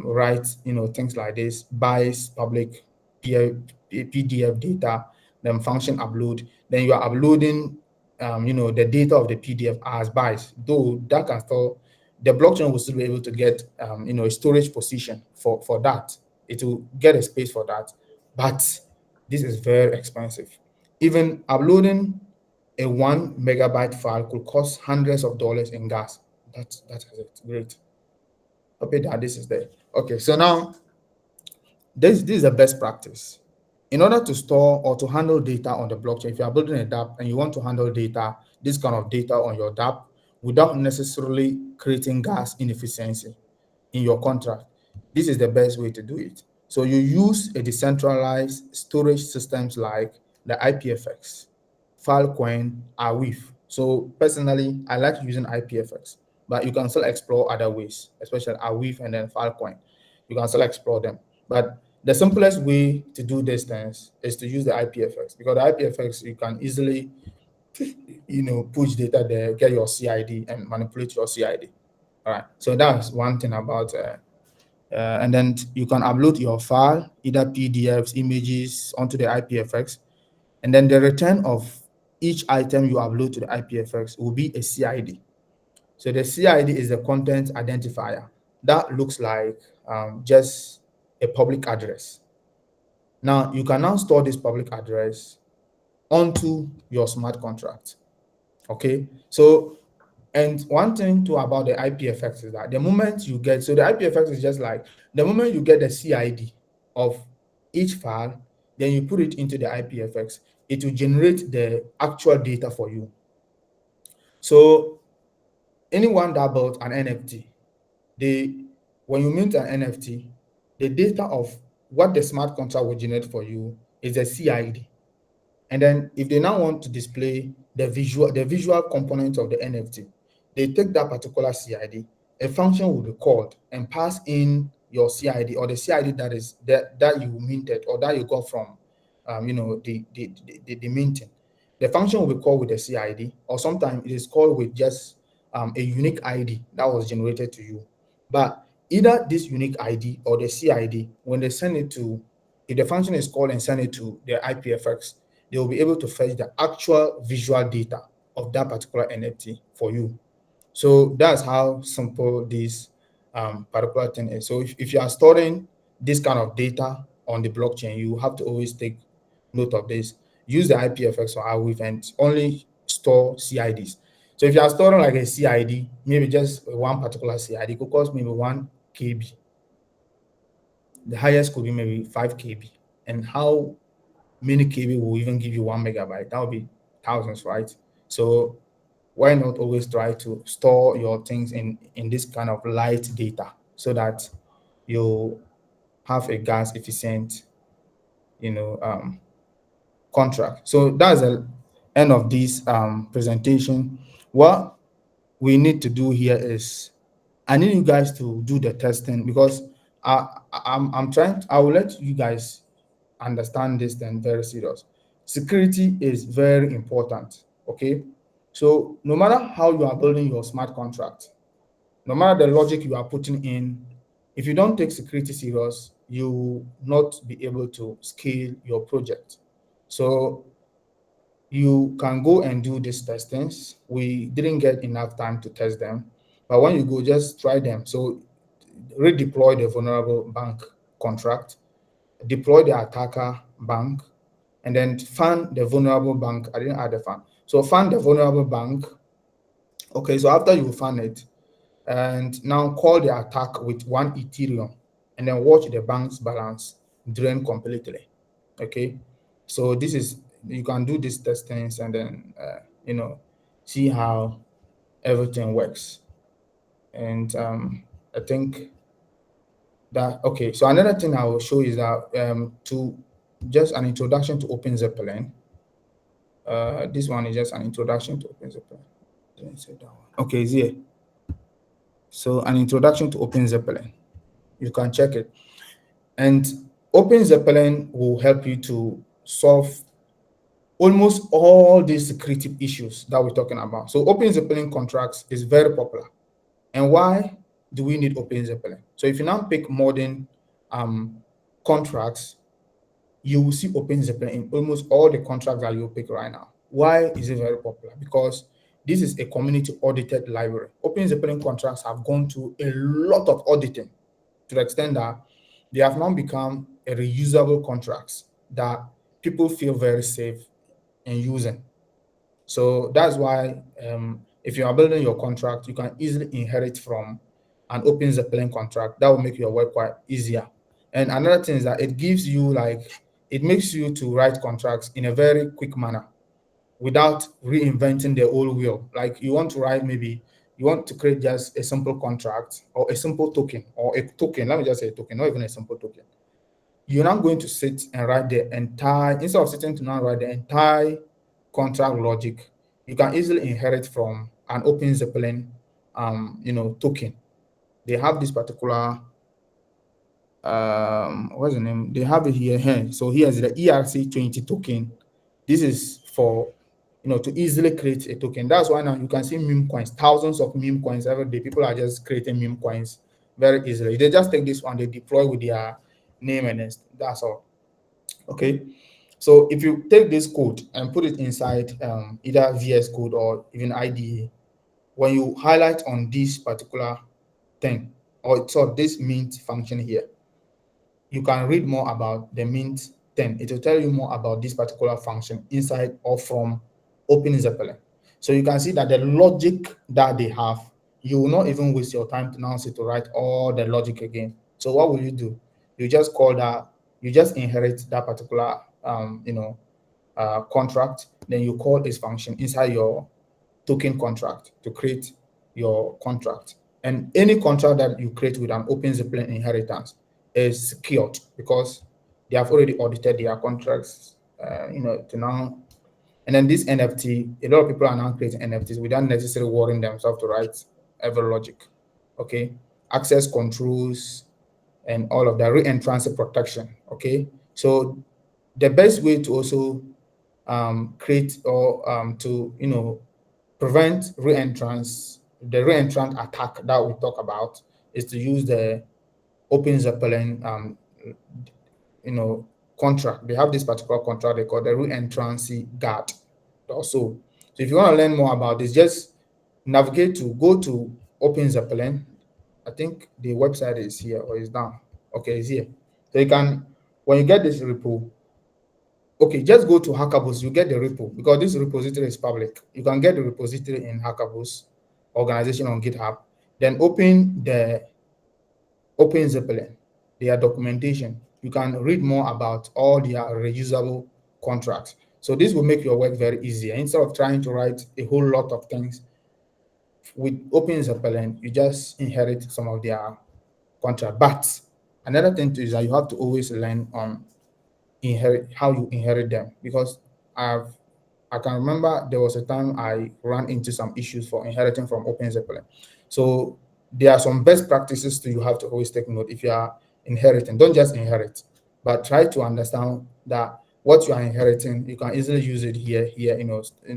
write, things like this: buys public PDF data, then function upload. Then you are uploading, the data of the PDF as buys. Though that can still, the blockchain will still be able to get, a storage position for that. It will get a space for that, but this is very expensive. Even uploading a 1 MB file could cost hundreds of dollars in gas. That is it. Great. Okay, that this is there. Okay, so now this is the best practice. In order to store or to handle data on the blockchain, if you are building a dApp and you want to handle data, this kind of data on your dApp, without necessarily creating gas inefficiency in your contract, this is the best way to do it. So you use a decentralized storage systems like the IPFX, Filecoin, Arweave. So personally, I like using IPFX, but you can still explore other ways, especially Arweave and then Filecoin. You can still explore them. But the simplest way to do these things is to use the IPFX, because the IPFX, you can easily, push data there, get your CID and manipulate your CID. All right. So that's one thing about, and then you can upload your file, either PDFs, images, onto the IPFX, and then the return of each item you upload to the IPFX will be a CID. So the CID is the content identifier. That looks like just a public address. Now you can now store this public address onto your smart contract. Okay, so, and one thing too about the IPFX is that the moment you get, so the IPFX is just like the moment you get the CID of each file, then you put it into the IPFX, it will generate the actual data for you. So anyone that built an NFT, when you mint an NFT, the data of what the smart contract will generate for you is a CID. And then if they now want to display the visual component of the NFT, they take that particular CID, a function will be called and pass in your CID, or the CID that you minted or that you got from the minting. The function will be called with the CID, or sometimes it is called with just a unique ID that was generated to you. But either this unique ID or the CID, when they send it to, if the function is called and send it to the IPFX, they will be able to fetch the actual visual data of that particular NFT for you. So that's how simple this particular thing is. So if you are storing this kind of data on the blockchain, you have to always take note of this. Use the IPFX or Arweave and only store CIDs. So if you are storing like a CID, maybe just one particular CID, could cost maybe 1 KB. The highest could be maybe 5 KB. And how many KB will even give you 1 MB? That would be thousands, right? So why not always try to store your things in this kind of light data, so that you have a gas efficient, contract. So that's the end of this presentation. What we need to do here is, I need you guys to do the testing, because I will let you guys understand this thing very serious. Security is very important. Okay, so no matter how you are building your smart contract, no matter the logic you are putting in, if you don't take security serious, you will not be able to scale your project. So you can go and do these testings. We didn't get enough time to test them, but when you go, just try them. So redeploy the vulnerable bank contract, deploy the attacker bank, and then fund the vulnerable bank. I didn't add the fund. So fund the vulnerable bank. Okay, so after you fund it, and now call the attack with 1 Ethereum, and then watch the bank's balance drain completely. Okay, so this is, you can do these testings and then see how everything works. And I think that, okay, so another thing I will show is that to just an introduction to OpenZeppelin. This one is just an introduction to OpenZeppelin. Didn't say that one. Okay, it's here. So an introduction to OpenZeppelin. You can check it. And OpenZeppelin will help you to solve almost all these security issues that we're talking about. So OpenZeppelin contracts is very popular. And why do we need OpenZeppelin? So if you now pick modern contracts, you will see OpenZeppelin in almost all the contracts that you pick right now. Why is it very popular? Because this is a community audited library. OpenZeppelin contracts have gone through a lot of auditing to the extent that they have now become a reusable contracts that people feel very safe in using. So that's why if you are building your contract, you can easily inherit from an OpenZeppelin contract. That will make your work quite easier. And another thing is that it gives you it makes you to write contracts in a very quick manner without reinventing the old wheel. Like you want to write, maybe you want to create just a simple contract or a simple token or a token. Let me just say a token, not even a simple token. You're not going to sit and write the entire, instead of sitting to now write the entire contract logic, you can easily inherit from an OpenZeppelin token. They have this particular what's the name? They have it here. So here's the ERC20 token. This is for to easily create a token. That's why now you can see meme coins, thousands of meme coins every day. People are just creating meme coins very easily. They just take this one, they deploy with their name, and that's all. Okay. So if you take this code and put it inside either VS Code or even IDE, when you highlight on this particular thing or sort this mint function here, you can read more about the mint thing. It will tell you more about this particular function inside or from OpenZeppelin. So you can see that the logic that they have, you will not even waste your time to now sit to write all the logic again. So what will you do? You just call that, you just inherit that particular contract, then you call this function inside your token contract to create your contract. And any contract that you create with an OpenZeppelin inheritance is secured because they have already audited their contracts, to now. And then this NFT, a lot of people are now creating NFTs without necessarily worrying themselves to write every logic. Okay, access controls and all of that, reentrancy protection. Okay, so the best way to also create or to prevent reentrance, the reentrant attack that we talk about, is to use the OpenZeppelin contract. They have this particular contract they call the reentrancy guard also. So if you want to learn more about this, just go to OpenZeppelin. I think the website is here or is down. Okay, it's here. So you can, when you get this repo, okay, just go to Hackaboost. You get the repo because this repository is public. You can get the repository in Hackaboost organization on GitHub. Then open the OpenZeppelin, their documentation. You can read more about all their reusable contracts. So this will make your work very easy. Instead of trying to write a whole lot of things with OpenZeppelin, you just inherit some of their contract. But another thing is that you have to always learn on how you inherit them, because I can remember there was a time I ran into some issues for inheriting from OpenZeppelin. So there are some best practices you have to always take note. If you are inheriting, don't just inherit, but try to understand that what you are inheriting, you can easily use it here,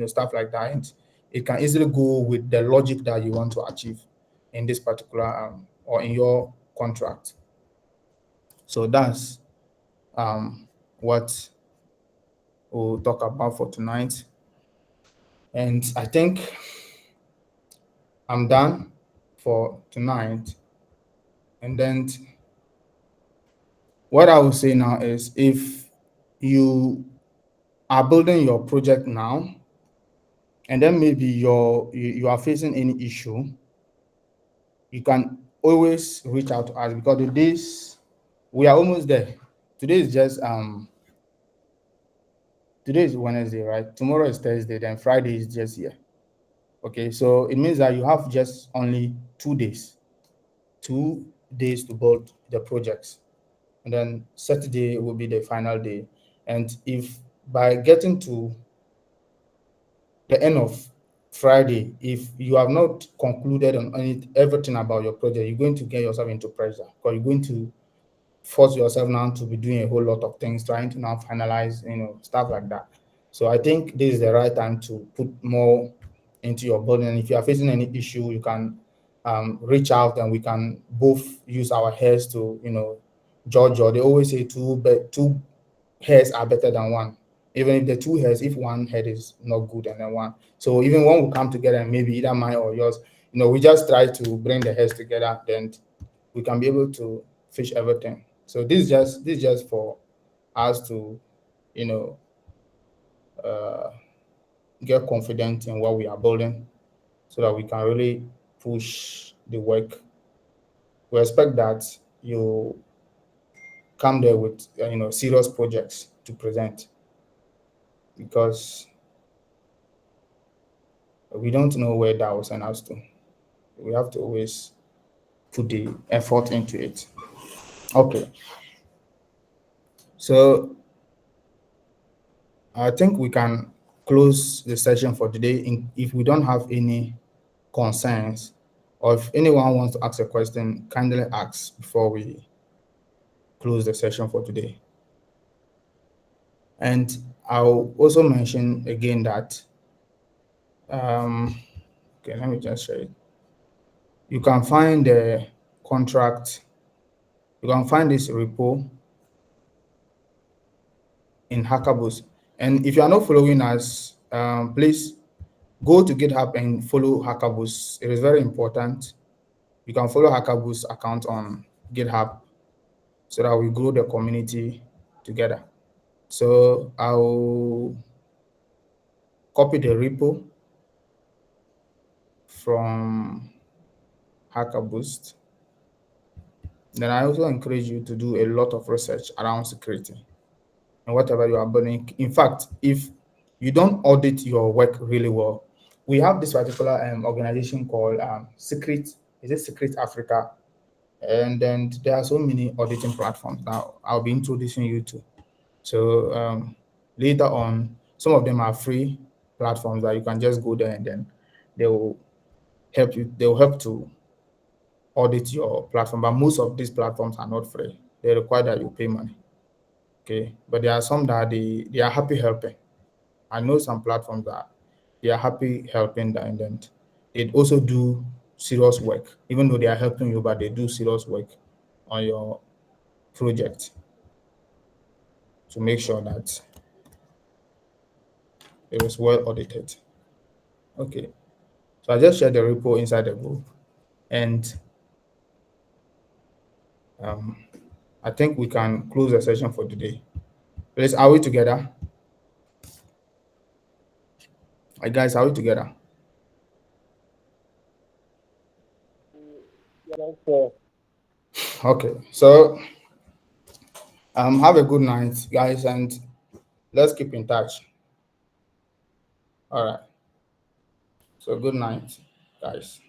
stuff like that. And it can easily go with the logic that you want to achieve in this particular or in your contract. So that's what we'll talk about for tonight. And I think I'm done for tonight. And then what I will say now is, if you are building your project now, and then maybe you are facing any issue, you can always reach out to us, because the days, we are almost there. Today is just today is Wednesday, right? Tomorrow is Thursday, then Friday is just here. Okay, so it means that you have just only 2 days, 2 days to build the projects, and then Saturday will be the final day. And if by getting to the end of Friday, if you have not concluded on everything about your project, you're going to get yourself into pressure, because you're going to force yourself now to be doing a whole lot of things, trying to now finalize, stuff like that. So I think this is the right time to put more into your building. And if you are facing any issue, you can reach out, and we can both use our heads to, judge. Or they always say two heads are better than one. Even if the two heads, if one head is not good and then one. So even one will come together, and maybe either mine or yours, we just try to bring the heads together, then we can be able to fish everything. So this is just for us to, you know, uh, get confident in what we are building, so that we can really push the work. We expect that you come there with serious projects to present, because we don't know where that will send us to. We have to always put the effort into it. Okay, so I think we can close the session for today. If we don't have any concerns, or if anyone wants to ask a question, kindly ask before we close the session for today. And I'll also mention again that, okay, let me just share it. You can find the contract, you can find this repo in Hackaboost. And if you are not following us, please go to GitHub and follow Hackaboost. It is very important. You can follow Hackaboost account on GitHub, so that we grow the community together. So I'll copy the repo from Hackaboost. Then I also encourage you to do a lot of research around security and whatever you are building. In fact, if you don't audit your work really well, we have this particular organization called Secret. Is it Secret Africa? And then there are so many auditing platforms now. I'll be introducing you to. So later on, some of them are free platforms that you can just go there, and then they will help you. They will help to audit your platform. But most of these platforms are not free. They require that you pay money. Okay, but there are some that they are happy helping. I know some platforms that they are happy helping that, and then they also do serious work, even though they are helping you, but they do serious work on your project to make sure that it was well audited. Okay, so I just shared the repo inside the group, and I think we can close the session for today. Please, are we together? Guys, are we together? So, Okay, so have a good night, guys, and let's keep in touch. All right, so good night, guys.